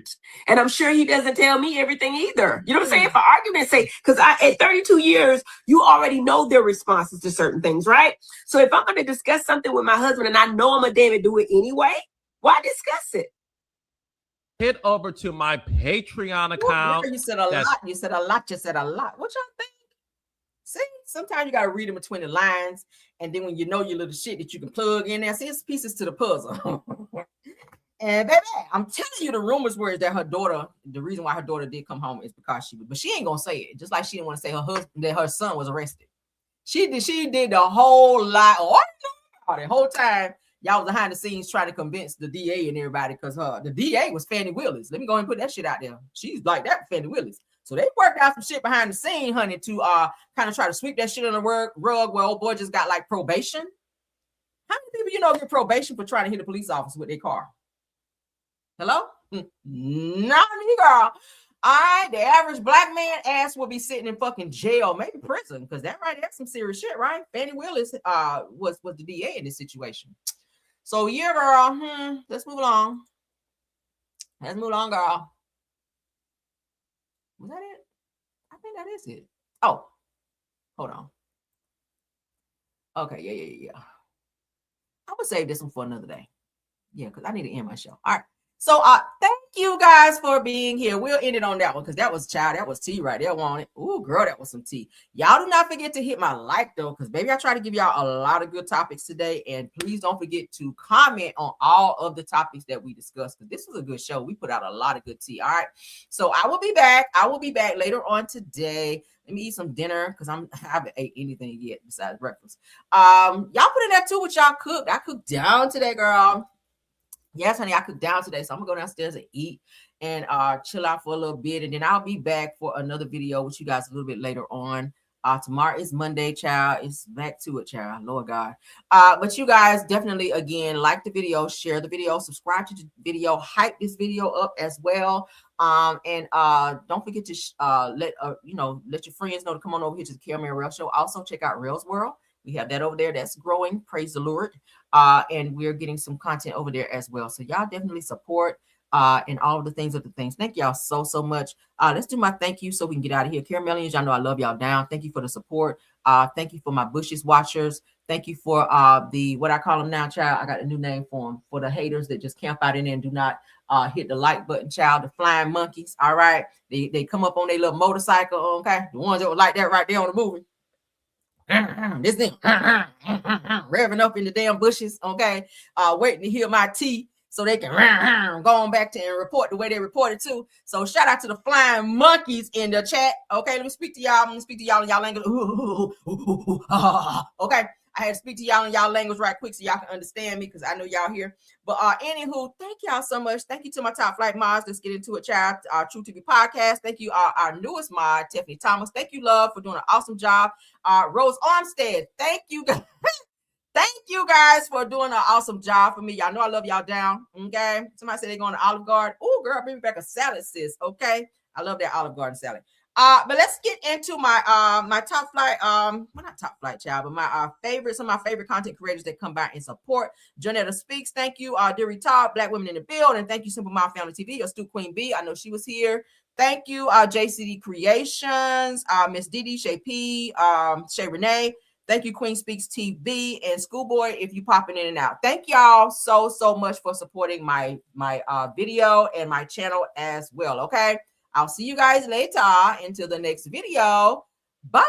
And I'm sure he doesn't tell me everything either. You know what I'm saying? For argument's sake, because at 32 years, you already know their responses to certain things, right? So if I'm going to discuss something with my husband and I know I'm a damn do it anyway, why discuss it? Head over to my Patreon account. You said a lot. You said a lot. You said a lot. What y'all think? See, sometimes you got to read in between the lines. And then when you know your little shit that you can plug in there, see, it's pieces to the puzzle. And baby, I'm telling you, the rumors were that her daughter, the reason why her daughter did come home is because but she ain't going to say it. Just like she didn't want to say her husband, that her son was arrested. She did the whole lot. The whole time. Y'all was behind the scenes trying to convince the DA and everybody, because the DA was Fannie Willis. Let me go ahead and put that shit out there. She's like that, Fannie Willis. So they worked out some shit behind the scene, honey, to kind of try to sweep that shit on the rug where old boy just got like probation. How many people you know get probation for trying to hit a police officer with their car? Hello? Not me, girl. All right, the average black man ass will be sitting in fucking jail, maybe prison, because that right there's some serious shit, right? Fannie Willis was the DA in this situation. So yeah, girl. Let's move along. Let's move on, girl. Was that it? I think that is it. Oh, hold on. Okay, yeah. I'm gonna save this one for another day. Yeah, because I need to end my show. All right. So thank you guys for being here. We'll end it on that one, because that was tea right there, won't it? Ooh, girl, that was some tea. Y'all do not forget to hit my like though, because baby, I try to give y'all a lot of good topics today. And please don't forget to comment on all of the topics that we discussed, because this was a good show. We put out a lot of good tea. All right. So I will be back. Later on today. Let me eat some dinner, because I haven't ate anything yet besides breakfast. Y'all put in that too what y'all cooked. I cooked down today, girl. Yes, honey, I cooked down today, so I'm gonna go downstairs and eat and chill out for a little bit, and then I'll be back for another video with you guys a little bit later on. Tomorrow is Monday, child. It's back to it, child. Lord God. But you guys definitely, again, like the video, share the video, subscribe to the video, hype this video up as well. And don't forget to let your friends know to come on over here to the Caramel Rail Show. Also, check out Rail's World. We have that over there. That's growing. Praise the Lord. And we're getting some content over there as well. So y'all definitely support and all of the things. Thank y'all so much. Let's do my thank you so we can get out of here. Caramelians, y'all know I love y'all down. Thank you for the support. Thank you for my Bushes watchers. Thank you for the, what I call them now, child. I got a new name for them. For the haters that just camp out in there and do not hit the like button, child. The flying monkeys. All right. They come up on their little motorcycle. Okay. The ones that were like that right there on the movie. This thing revving up in the damn bushes, okay, waiting to hear my tea so they can go on back to and report the way they reported to. So shout out to the flying monkeys in the chat. Okay, let me speak to y'all. I'm gonna speak to y'all in y'all language. Okay, I had to speak to y'all in y'all language right quick so y'all can understand me, because I know y'all here. But anywho, thank y'all so much. Thank you to my top flight mods. Let's get into it, child. True TV podcast. Thank you, our newest mod, Tiffany Thomas. Thank you, love, for doing an awesome job. Rose Armstead. Thank you guys. Thank you guys for doing an awesome job for me. Y'all know I love y'all down. Okay. Somebody said they're going to Olive Garden. Oh, girl, bring me back a salad, sis. Okay. I love that Olive Garden salad. But let's get into my my top flight, well, not top flight, child, but my some of my favorite content creators that come by and support. Jonetta Speaks, thank you. Deary Todd, Black Women in the Build, and thank you, Simple Mom Family TV, your Stu Queen B. I know she was here. Thank you, JCD Creations, Miss Didi, Shay P, Shay Renee. Thank you, Queen Speaks TV and Schoolboy, if you popping in and out. Thank y'all so much for supporting my video and my channel as well. Okay, I'll see you guys later until the next video. Bye.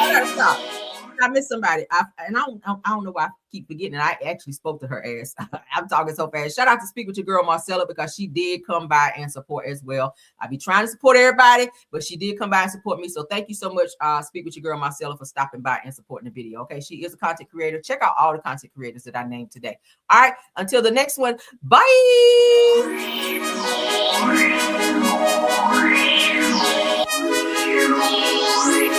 I gotta stop. I missed somebody. I don't know why I keep forgetting. I actually spoke to her ass. I'm talking so fast. Shout out to Speak With Your Girl Marcella, because she did come by and support as well. I be trying to support everybody, but she did come by and support me. So thank you so much, Speak With Your Girl Marcella, for stopping by and supporting the video. Okay, she is a content creator. Check out all the content creators that I named today. All right, until the next one. Bye. Bye.